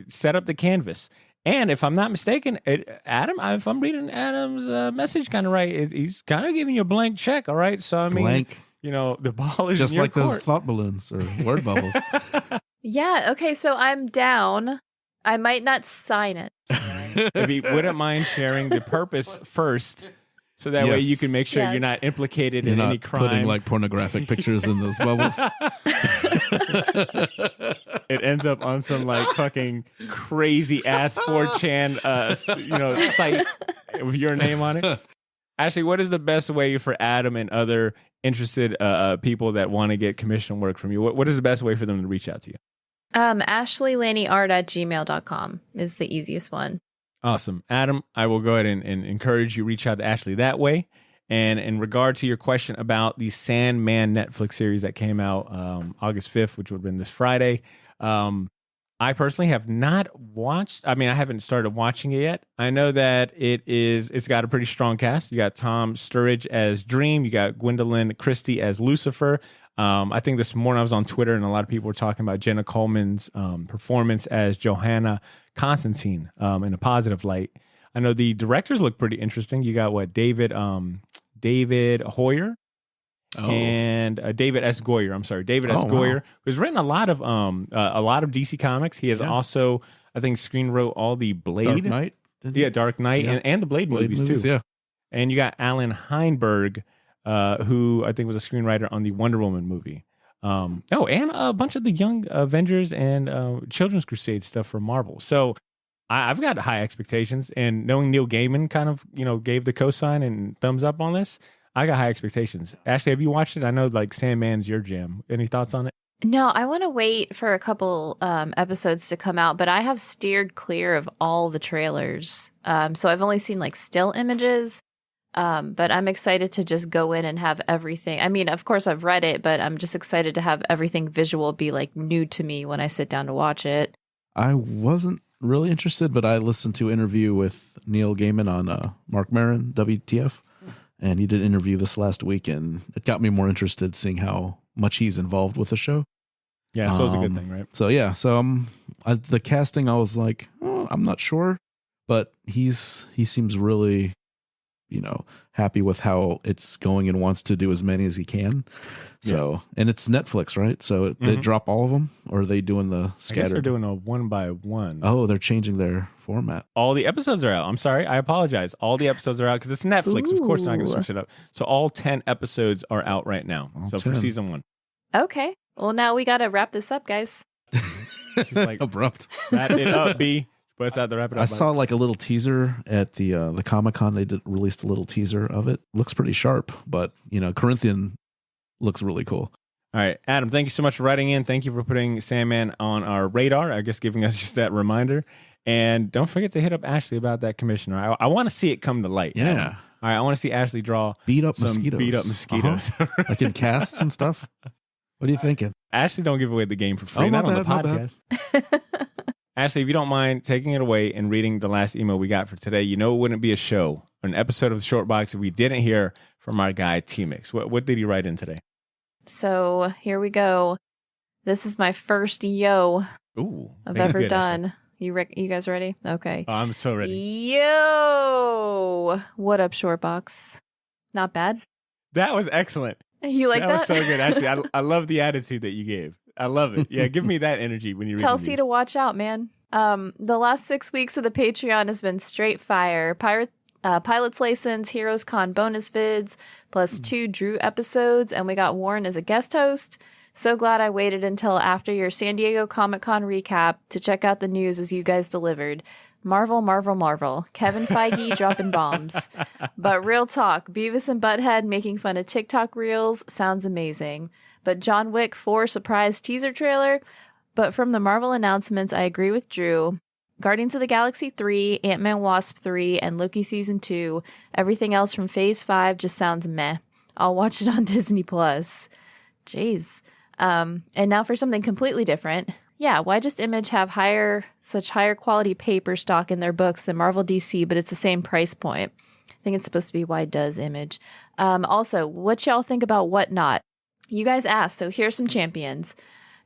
set up the canvas. And if I'm not mistaken, Adam, if I'm reading Adam's message kind of right, he's kind of giving you a blank check. All right. So, I mean, the ball is just in your like court. Those thought balloons or word bubbles. Yeah. Okay. So I'm down. I might not sign it. If you wouldn't mind sharing the purpose first, so that way you can make sure you're not implicated in any crime. Putting pornographic pictures in those bubbles. It ends up on some fucking crazy ass 4chan site with your name on it. Ashley, what is the best way for Adam and other interested people that want to get commission work from you? What is the best way for them to reach out to you? AshleyLaneyArt@gmail.com is the easiest one. Awesome. Adam, I will go ahead and encourage you reach out to Ashley that way. And in regard to your question about the Sandman Netflix series that came out August 5th, which would have been this Friday, I personally have not watched. I mean, I haven't started watching it yet. I know that it's got a pretty strong cast. You got Tom Sturridge as Dream. You got Gwendolyn Christie as Lucifer. I think this morning I was on Twitter and a lot of people were talking about Jenna Coleman's performance as Johanna Constantine in a positive light. I know the directors look pretty interesting. You got David Hoyer and David S. Goyer. I'm sorry, David S. Goyer, who's written a lot of DC comics. He has also, I think, screenwrote all the Blade, Dark Knight, Dark Knight, and the Blade movies too. Yeah, and you got Alan Heinberg, who I think was a screenwriter on the Wonder Woman movie. And a bunch of the Young Avengers and Children's Crusade stuff from Marvel. So I've got high expectations, and knowing Neil Gaiman kind of, gave the cosign and thumbs up on this, I got high expectations. Ashley, have you watched it? I know like Sandman's your jam. Any thoughts on it? No, I want to wait for a couple episodes to come out, but I have steered clear of all the trailers. So I've only seen like still images, but I'm excited to just go in and have everything. I mean, of course I've read it, but I'm just excited to have everything visual be like new to me when I sit down to watch it. I wasn't really interested, but I listened to an interview with Neil Gaiman on Mark Maron, WTF, and he did an interview this last week, and it got me more interested seeing how much he's involved with the show. Yeah, so it's a good thing, right? So yeah, the casting, I was like, oh, I'm not sure, but he seems really, happy with how it's going and wants to do as many as he can. So, and it's Netflix, right? So they drop all of them, or are they doing the scattered? I guess they're doing a one by one. Oh, they're changing their format. All the episodes are out. I'm sorry. I apologize. All the episodes are out because it's Netflix. Ooh. Of course, they're not going to switch it up. So all 10 episodes are out right now. All so 10. For season 1. Okay. Well, now we got to wrap this up, guys. She's like, abrupt. Wrap it up, B. But it's out to wrap it up. I saw like a little teaser at the Comic-Con. They released a little teaser of it. Looks pretty sharp, but Corinthian looks really cool. All right, Adam, thank you so much for writing in. Thank you for putting Sandman on our radar. I guess giving us just that reminder. And don't forget to hit up Ashley about that commissioner. I want to see it come to light. Yeah. Adam. All right, I want to see Ashley draw beat up some mosquitoes. Beat up mosquitoes. Uh-huh. Like in casts and stuff. What are you thinking? Ashley, don't give away the game for free. Not on the podcast. Ashley, if you don't mind taking it away and reading the last email we got for today, it wouldn't be a show, an episode of the Short Box if we didn't hear from our guy T-Mix. What did he write in today? So here we go. This is my first yo I've ever done. You guys ready? Okay. Oh, I'm so ready. Yo! What up, Shortbox? Not bad. That was excellent. You like that? That was so good. Actually, I love the attitude that you gave. I love it. Yeah, give me that energy when you read Tell C to watch out, man. The last 6 weeks of the Patreon has been straight fire. Pilot's License, Heroes Con bonus vids, plus 2 Drew episodes, and we got Warren as a guest host. So glad I waited until after your San Diego Comic-Con recap to check out the news as you guys delivered. Marvel, Marvel, Marvel. Kevin Feige dropping bombs. But real talk, Beavis and Butthead making fun of TikTok reels sounds amazing. But John Wick 4 surprise teaser trailer? But from the Marvel announcements, I agree with Drew. Guardians of the Galaxy 3, Ant-Man Wasp 3, and Loki Season 2. Everything else from Phase 5 just sounds meh. I'll watch it on Disney+. Jeez. And now for something completely different. Yeah, why just Image have such higher quality paper stock in their books than Marvel DC, but it's the same price point? I think it's supposed to be why does Image. Also, what y'all think about Whatnot? You guys asked, so here's some champions.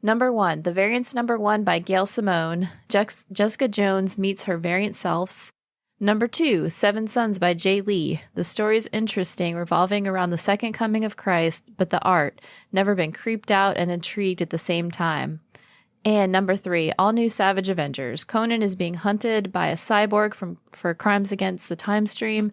Number 1, The Variants Number 1 by Gail Simone. Jessica Jones meets her variant selves. Number 2, Seven Sons by Jay Lee. The story's interesting, revolving around the second coming of Christ, but the art, never been creeped out and intrigued at the same time. And number 3, all new Savage Avengers. Conan is being hunted by a cyborg for crimes against the time stream.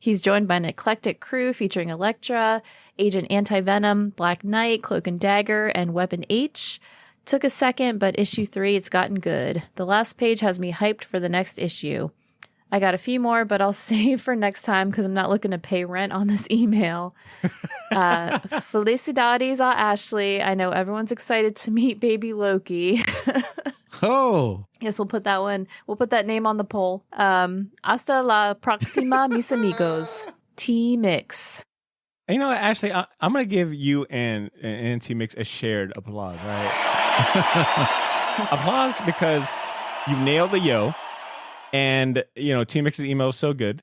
He's joined by an eclectic crew featuring Elektra, Agent Anti-Venom, Black Knight, Cloak and Dagger, and Weapon H. Took a second, but issue 3, it's gotten good. The last page has me hyped for the next issue. I got a few more, but I'll save for next time because I'm not looking to pay rent on this email. Felicidades a Ashley. I know everyone's excited to meet baby Loki. Oh. Yes, we'll put that one. We'll put that name on the poll. Hasta la próxima, mis amigos. T-Mix. You know what, Ashley, I'm going to give you and T-Mix a shared applause, right? Applause because you nailed the yo. And, T-Mix's email is so good.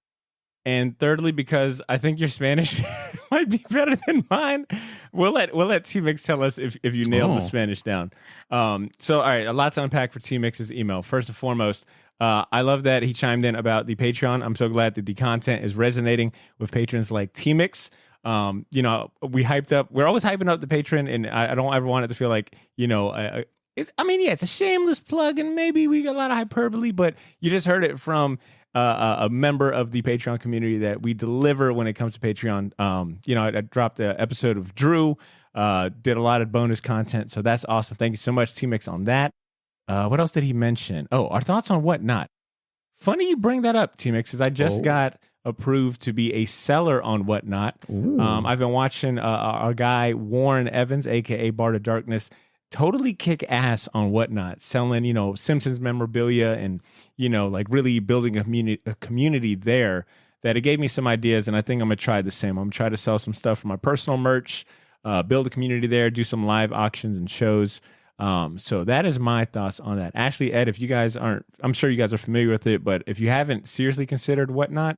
And thirdly, because I think your Spanish might be better than mine. We'll let T-Mix tell us if you nailed the Spanish down. So, all right, a lot to unpack for T-Mix's email. First and foremost, I love that he chimed in about the Patreon. I'm so glad that the content is resonating with patrons like T-Mix. We're always hyping up the patron, and I don't ever want it to feel like, it's a shameless plug, and maybe we got a lot of hyperbole, but you just heard it from a member of the Patreon community that we deliver when it comes to Patreon. I dropped the episode of Drew, did a lot of bonus content, so that's awesome. Thank you so much, T-Mix, on that. What else did he mention? Oh, our thoughts on Whatnot. Funny you bring that up, T-Mix, because I just got approved to be a seller on Whatnot. I've been watching our guy Warren Evans, aka Bart of Darkness, totally kick ass on Whatnot, selling, Simpsons memorabilia and, like really building a community there that it gave me some ideas. And I think I'm going to try the same. I'm going to try to sell some stuff for my personal merch, build a community there, do some live auctions and shows. So that is my thoughts on that. Actually, Ed, if you guys aren't, I'm sure you guys are familiar with it, but if you haven't seriously considered Whatnot,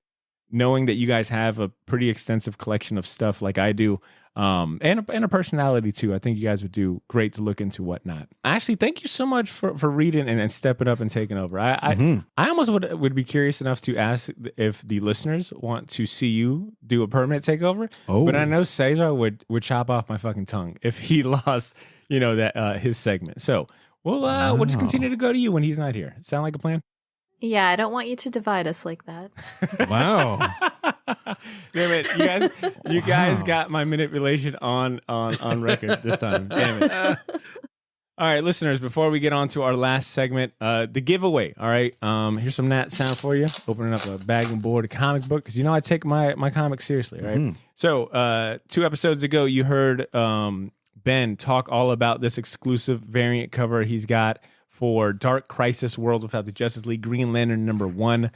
knowing that you guys have a pretty extensive collection of stuff like I do, and a personality too, I think you guys would do great to look into Whatnot. Actually, thank you so much for reading and stepping up and taking over. I almost would be curious enough to ask if the listeners want to see you do a permanent takeover. But I know Cesar would chop off my fucking tongue if he lost, that his segment. So we'll just continue to go to you when he's not here. Sound like a plan? Yeah, I don't want you to divide us like that. Wow. Damn it. You guys got my manipulation on record this time. Damn it. All right, listeners, before we get on to our last segment, the giveaway. All right. Here's some Nat sound for you. Opening up a bag and board, a comic book, because I take my comics seriously, right? So 2 episodes ago, you heard Ben talk all about this exclusive variant cover he's got for Dark Crisis World Without the Justice League Green Lantern #1.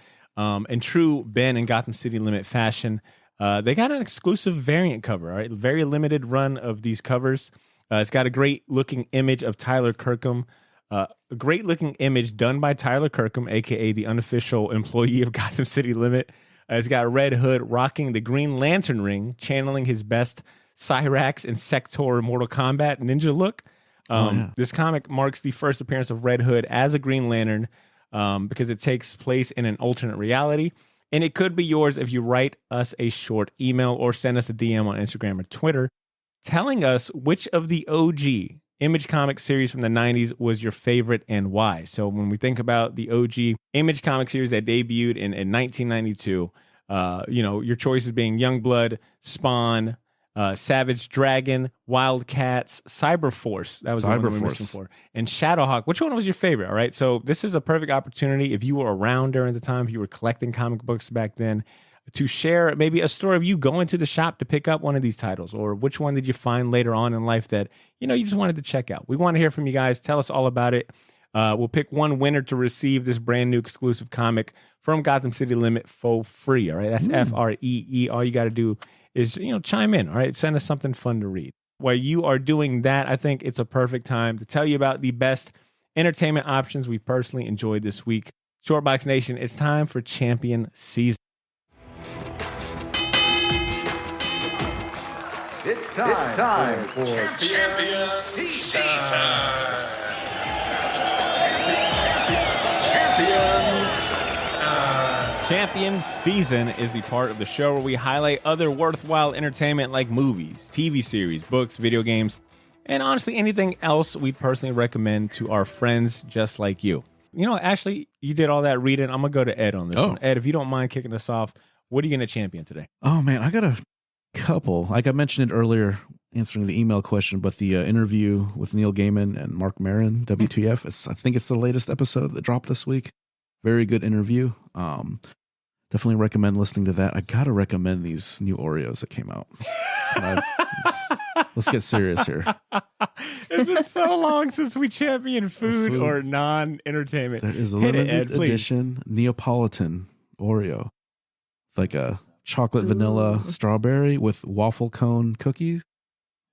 In true Ben and Gotham City Limit fashion, they got an exclusive variant cover, all right? Very limited run of these covers. It's got a great looking image of Tyler Kirkham, a great looking image done by Tyler Kirkham, aka the unofficial employee of Gotham City Limit. It's got Red Hood rocking the Green Lantern ring, channeling his best Cyrax and Sector Mortal Kombat ninja look. This comic marks the first appearance of Red Hood as a Green Lantern because it takes place in an alternate reality. And it could be yours if you write us a short email or send us a DM on Instagram or Twitter telling us which of the OG Image comic series from the 90s was your favorite and why. So when we think about the OG Image comic series that debuted in 1992, your choices being Youngblood, Spawn, Savage Dragon, Wildcats, Cyberforce. That was the one we were missing for. And Shadowhawk. Which one was your favorite? All right. So this is a perfect opportunity if you were around during the time, if you were collecting comic books back then, to share maybe a story of you going to the shop to pick up one of these titles, or which one did you find later on in life that, you just wanted to check out. We want to hear from you guys. Tell us all about it. We'll pick one winner to receive this brand new exclusive comic from Gotham City Limit for free. All right. That's FREE. All you got to do is, chime in, all right? Send us something fun to read. While you are doing that, I think it's a perfect time to tell you about the best entertainment options we've personally enjoyed this week. Shortbox Nation, it's time for Champion Season. It's time for Champion Season. Champion Season is the part of the show where we highlight other worthwhile entertainment like movies, TV series, books, video games, and honestly anything else we personally recommend to our friends just like you. Ashley, you did all that reading. I'm going to go to Ed on this one. Ed, if you don't mind kicking us off, what are you going to champion today? Oh, man, I got a couple. Like I mentioned it earlier, answering the email question, but the interview with Neil Gaiman and Mark Maron, WTF, I think it's the latest episode that dropped this week. Very good interview. Definitely recommend listening to that. I gotta recommend these new Oreos that came out. Let's get serious here. It's been so long since we championed food or non-entertainment. There is a limited edition Neapolitan Oreo, like a chocolate vanilla strawberry with waffle cone cookies.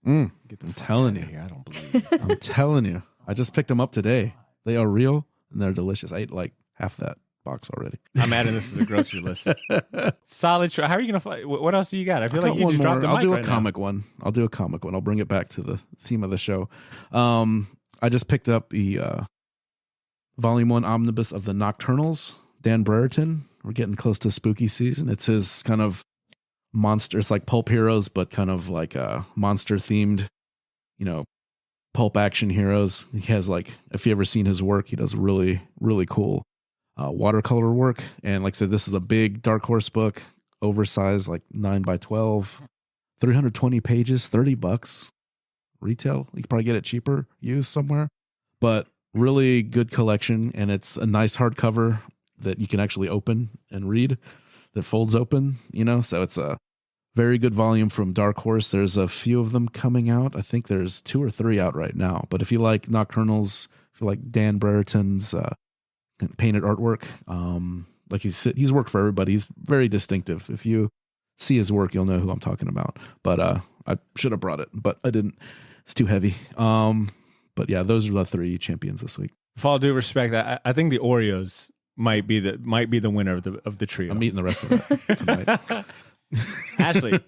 I'm telling you, I don't believe it. I'm telling you. I just picked them up today. They are real and they're delicious. I ate like half that box already. I'm adding this to the grocery list. Solid. How are you gonna find? What else do you got? I feel like you just dropped the mic. I'll do a comic one. I'll bring it back to the theme of the show. I just picked up the Volume 1 omnibus of the Nocturnals. Dan Brereton. We're getting close to spooky season. It's his kind of monster. It's like Pulp Heroes, but kind of like a monster themed, pulp action heroes. He has if you ever seen his work, he does really, really cool watercolor work. And like I said, this is a big Dark Horse book, oversized, 9x12, 320 pages, $30 retail. You could probably get it cheaper, used somewhere, but really good collection. And it's a nice hardcover. that you can actually open and read, that folds open, so it's a very good volume from Dark Horse. There's a few of them coming out. I think there's 2 or 3 out right now. But if you like Nocturnals, if you like Dan Brereton's painted artwork, like he's worked for everybody. He's very distinctive. If you see his work, you'll know who I'm talking about. But I should have brought it, but I didn't. It's too heavy. But yeah, those are the 3 champions this week. With all due respect, I think the Oreos might be the winner of the trio. I'm eating the rest of it tonight. Ashley,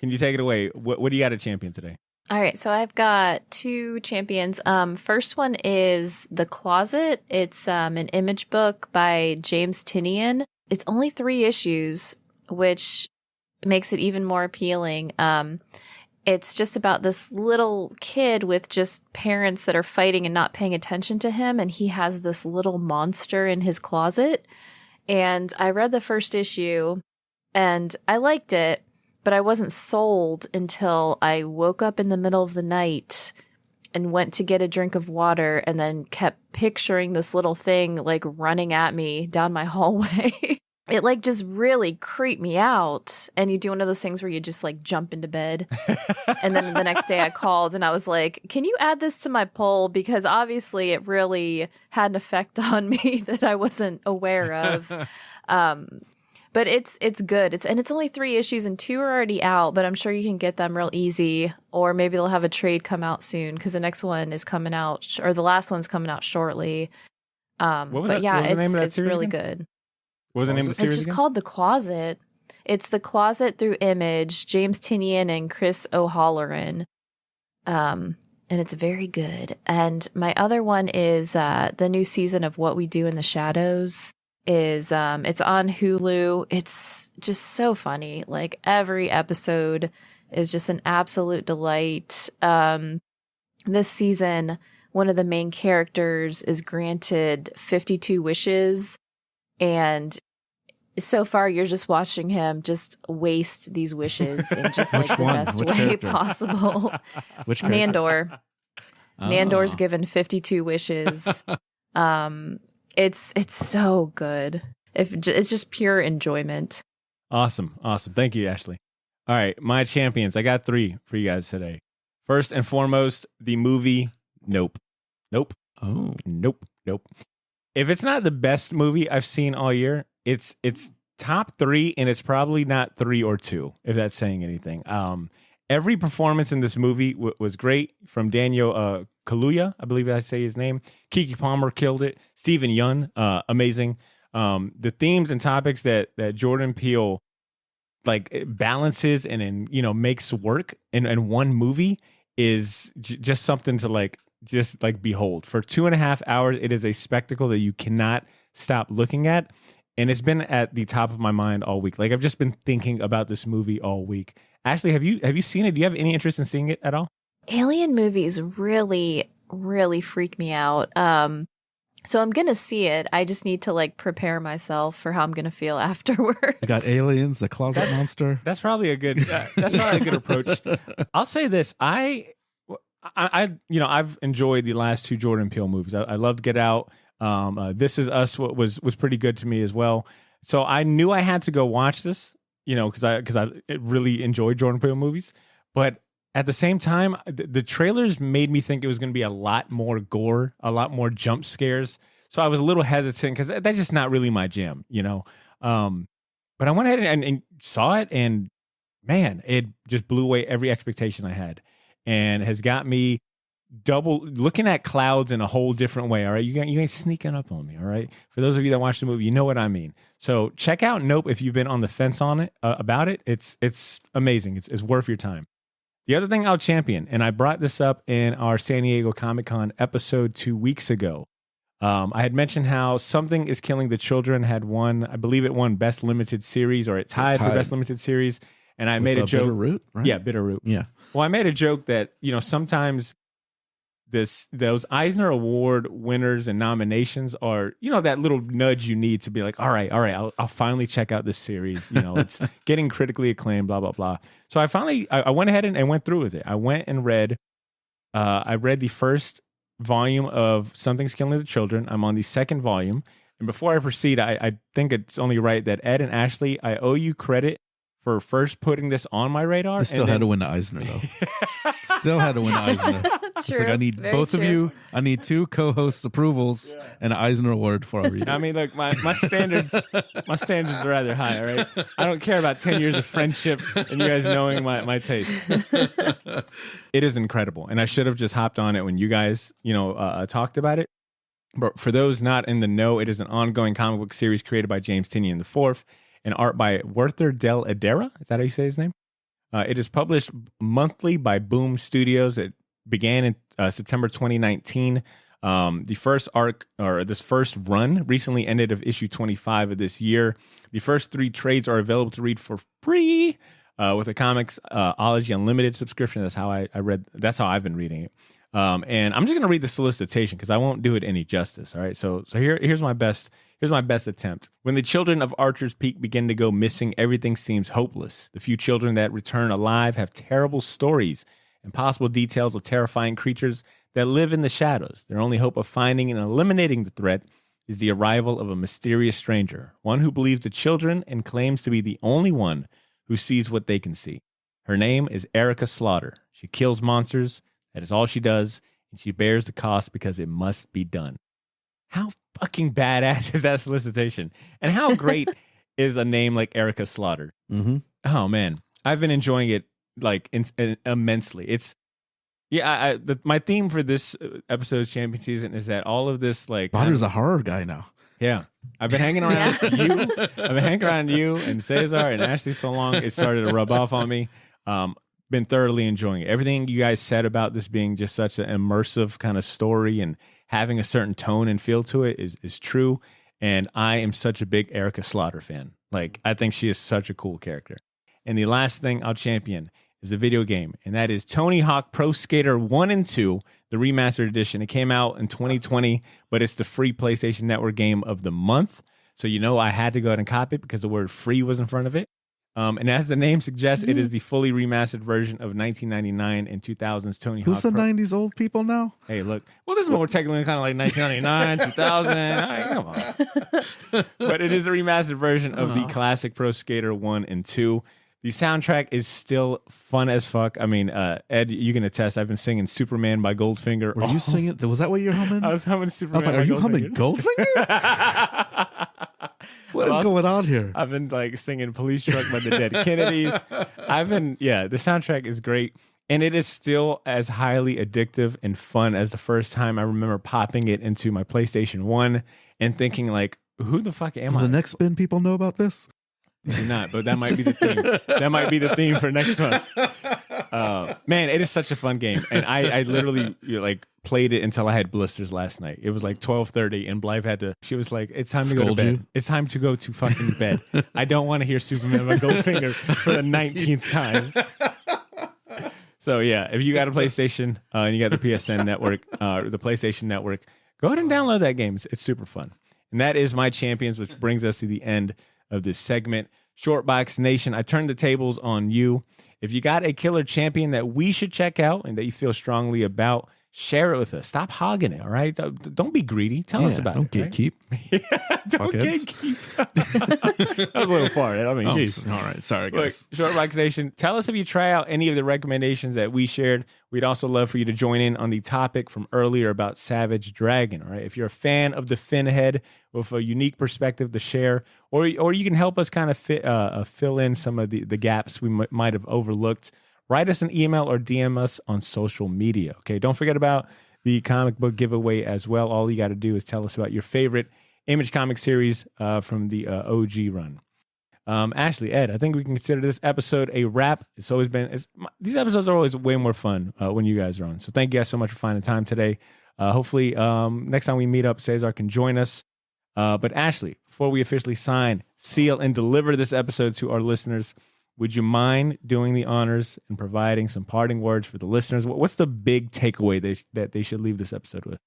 can you take it away? What do you got at champion today? All right, so I've got 2 champions. First one is The Closet. It's an image book by James Tinian. It's only 3 issues, which makes it even more appealing. It's just about this little kid with just parents that are fighting and not paying attention to him, and he has this little monster in his closet. And I read the first issue, and I liked it, but I wasn't sold until I woke up in the middle of the night and went to get a drink of water and then kept picturing this little thing like running at me down my hallway. It like just really creeped me out. And you do one of those things where you just like jump into bed. And then the next day I called and I was like, can you add this to my poll? Because obviously it really had an effect on me that I wasn't aware of. But it's good. It's only 3 issues and 2 are already out, but I'm sure you can get them real easy, or maybe they'll have a trade come out soon because the next one is coming out, or the last one's coming out shortly. It's really good. What was the name of the series? It's just called The Closet. It's The Closet through Image, James Tinian and Chris O'Halloran. And it's very good. And my other one is the new season of What We Do in the Shadows. It's on Hulu. It's just so funny. Like every episode is just an absolute delight. This season, one of the main characters is granted 52 wishes, and so far you're just watching him just waste these wishes in just like the best way possible. Which character? Nandor. Nandor's given 52 wishes. It's so good. It's just pure enjoyment. Awesome. Thank you, Ashley. All right, my champions. I got 3 for you guys today. First and foremost, the movie Nope. Oh. Nope. If it's not the best movie I've seen all year, it's top 3, and it's probably not 3 or 2, if that's saying anything. Every performance in this movie was great, from Daniel Kaluuya, I believe I say his name. Keke Palmer killed it. Stephen Yeun, amazing. The themes and topics that Jordan Peele like balances and makes work in one movie is just something to just behold. For 2.5 hours, it is a spectacle that you cannot stop looking at, and it's been at the top of my mind all week. Like, I've just been thinking about this movie all week. Ashley, have you seen it? Do you have any interest in seeing it at all? Alien movies really, really freak me out. So I'm going to see it. I just need to prepare myself for how I'm going to feel afterwards. You got aliens, a closet monster. That's probably a good approach. I'll say this. I've enjoyed the last 2 Jordan Peele movies. I loved Get Out. This Is Us was pretty good to me as well. So I knew I had to go watch this, because I really enjoyed Jordan Peele movies. But at the same time, the trailers made me think it was going to be a lot more gore, a lot more jump scares. So I was a little hesitant because that's just not really my jam, But I went ahead and saw it, and man, it just blew away every expectation I had, and has got me looking at clouds in a whole different way. All right, you ain't sneaking up on me. All right, for those of you that watch the movie, you know what I mean. So check out Nope if you've been on the fence on it about it. It's amazing. It's worth your time. The other thing I'll champion, and I brought this up in our San Diego Comic-Con episode 2 weeks ago. I had mentioned how Something is Killing the Children had won, I believe it won Best Limited Series, or it tied for Best Limited Series. And I made a joke. Bitterroot, right? Yeah, Bitterroot. Yeah. Well, I made a joke that, sometimes those Eisner Award winners and nominations are, that little nudge you need to be like, all right, I'll finally check out this series. It's getting critically acclaimed, blah, blah, blah. So I went ahead and went through with it. I went and read the first volume of Something's Killing the Children. I'm on the second volume. And before I proceed, I think it's only right that Ed and Ashley, I owe you credit for first putting this on my radar. I still had to win the Eisner, though. Still had to win the Eisner. It's like, I need both of you. I need 2 co-hosts' approvals and an Eisner award for our reading. I mean, look, my standards are rather high, all right? I don't care about 10 years of friendship and you guys knowing my taste. It is incredible. And I should have just hopped on it when you guys, talked about it. But for those not in the know, it is an ongoing comic book series created by James Tynion IV and art by Werther Del Adera. Is that how you say his name? It is published monthly by Boom Studios. It began in September 2019. The first arc, or this first run, recently ended of issue 25 of this year. The first 3 trades are available to read for free with a Comicsology Unlimited subscription. That's how I read. That's how I've been reading it. And I'm just going to read the solicitation because I won't do it any justice. All right. So here's my best attempt. When the children of Archer's Peak begin to go missing, everything seems hopeless. The few children that return alive have terrible stories, impossible details of terrifying creatures that live in the shadows. Their only hope of finding and eliminating the threat is the arrival of a mysterious stranger, one who believes the children and claims to be the only one who sees what they can see. Her name is Erica Slaughter. She kills monsters. That is all she does, and she bears the cost because it must be done. How fucking badass is that solicitation? And how great is a name like Erica Slaughter? Mm-hmm. Oh, man. I've been enjoying it like immensely. It's, my theme for this episode's champion season is that all of this, like... Potter's a horror guy now. Yeah. I've been hanging around you. I've been hanging around you and Cesar and Ashley so long, it started to rub off on me. Been thoroughly enjoying it. Everything you guys said about this being just such an immersive kind of story and having a certain tone and feel to it is true. And I am such a big Erica Slaughter fan. Like, I think she is such a cool character. And the last thing I'll champion is a video game, and that is Tony Hawk Pro Skater 1 and 2, the remastered edition. It came out in 2020, but it's the free PlayStation Network game of the month. So I had to go ahead and copy it because the word free was in front of it. And as the name suggests, it is the fully remastered version of 1999 and 2000's Tony Hawk. Who's the 90s old people now? Hey, look. Well, this is what we're technically kind of like 1999, 2000. Right, come on. But it is a remastered version of the classic Pro Skater 1 and 2. The soundtrack is still fun as fuck. I mean, Ed, you can attest. I've been singing Superman by Goldfinger. Were you singing? Was that what you were humming? I was humming Superman. I was like, are you humming Goldfinger? What is going on here? I've been like singing Police Truck by the Dead Kennedys. The soundtrack is great. And it is still as highly addictive and fun as the first time I remember popping it into my PlayStation 1 and thinking like, who the fuck am I? The next spin people know about this? Do not, but that might be the theme. That might be the theme for next month. Man, it is such a fun game. And I literally played it until I had blisters last night. It was like 12:30 and Blythe she was like, it's time to go to bed. You? It's time to go to fucking bed. I don't want to hear Superman by Goldfinger for the 19th time. So yeah, if you got a PlayStation and you got the PSN network, the PlayStation network, go ahead and download that game. It's super fun. And that is my champions, which brings us to the end of this segment. Shortbox Nation, I turn the tables on you. If you got a killer champion that we should check out and that you feel strongly about, share it with us. Stop hogging it, all right? Don't be greedy. Tell us about it. Don't gatekeep. Don't gatekeep. That was a little far. I mean, jeez. All right. Sorry, guys. Look, Shortbox Nation, tell us if you try out any of the recommendations that we shared. We'd also love for you to join in on the topic from earlier about Savage Dragon, all right? If you're a fan of the Finhead with a unique perspective to share, or you can help us kind of fill in some of the gaps we might have overlooked, write us an email or DM us on social media, okay? Don't forget about the comic book giveaway as well. All you got to do is tell us about your favorite Image comic series from the OG run. Ashley, Ed, I think we can consider this episode a wrap. These episodes are always way more fun when you guys are on. So thank you guys so much for finding time today. Hopefully next time we meet up, Cesar can join us. But Ashley, before we officially sign, seal, and deliver this episode to our listeners, would you mind doing the honors and providing some parting words for the listeners? What's the big takeaway that they should leave this episode with?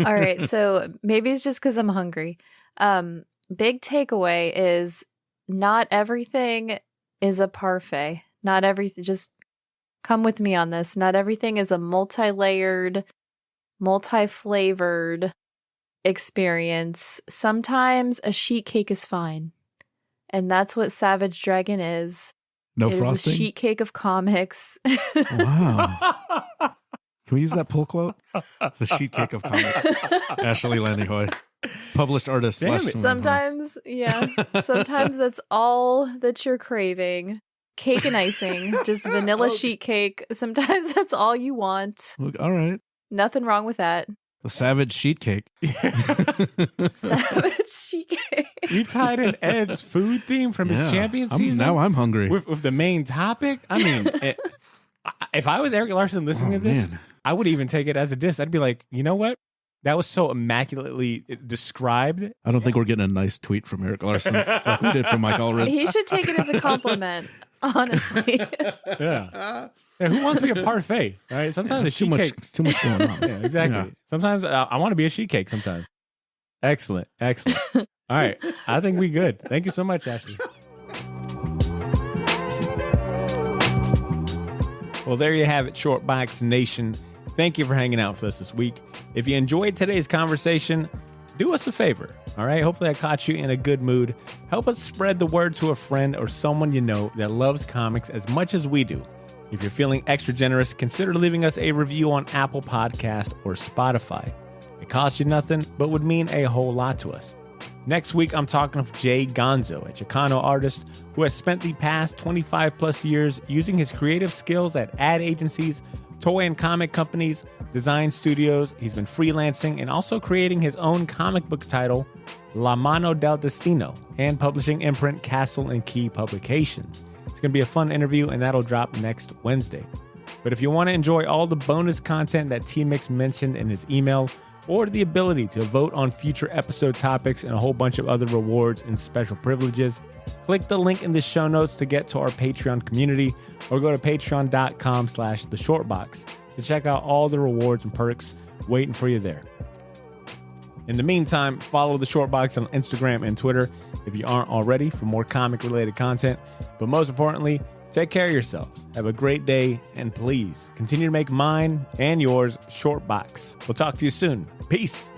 All right. So maybe it's just because I'm hungry. Big takeaway is not everything is a parfait. Not everything, just come with me on this. Not everything is a multi-layered, multi-flavored experience, sometimes a sheet cake is fine. And that's what Savage Dragon is. No it frosting? Is a sheet cake of comics. Wow. Can we use that pull quote? The sheet cake of comics. Ashley Lanning-Hoy. Published artist. Sometimes, yeah. Sometimes that's all that you're craving. Cake and icing. Just vanilla sheet cake. Sometimes that's all you want. All right. Nothing wrong with that. The Savage Sheet Cake. Savage sheet cake. You tied in Ed's food theme from his champion season. Now I'm hungry. With the main topic. I mean, if I was Eric Larson listening to this, I would even take it as a diss. I'd be like, you know what? That was so immaculately described. I don't think we're getting a nice tweet from Eric Larson like we did from Mike Allred. He should take it as a compliment, honestly. Yeah. Who wants to be a parfait? Right? Sometimes a sheet cake. It's too much going on. Yeah, exactly. Yeah. Sometimes I want to be a sheet cake sometimes. Excellent. All right. I think we good. Thank you so much, Ashley. Well, there you have it, Short Box Nation. Thank you for hanging out with us this week. If you enjoyed today's conversation, do us a favor, all right? Hopefully I caught you in a good mood. Help us spread the word to a friend or someone you know that loves comics as much as we do. If you're feeling extra generous, consider leaving us a review on Apple Podcast or Spotify. It costs you nothing, but would mean a whole lot to us. Next week, I'm talking with Jay Gonzo, a Chicano artist who has spent the past 25 plus years using his creative skills at ad agencies, toy and comic companies, design studios. He's been freelancing and also creating his own comic book title, La Mano del Destino, and publishing imprint Castle and Key Publications. It's going to be a fun interview, and that'll drop next Wednesday. But if you want to enjoy all the bonus content that T-Mix mentioned in his email, or the ability to vote on future episode topics and a whole bunch of other rewards and special privileges, click the link in the show notes to get to our Patreon community, or go to patreon.com/theshortbox to check out all the rewards and perks waiting for you there. In the meantime, follow The Short Box on Instagram and Twitter if you aren't already for more comic-related content. But most importantly, take care of yourselves. Have a great day, and please continue to make mine and yours Short Box. We'll talk to you soon. Peace.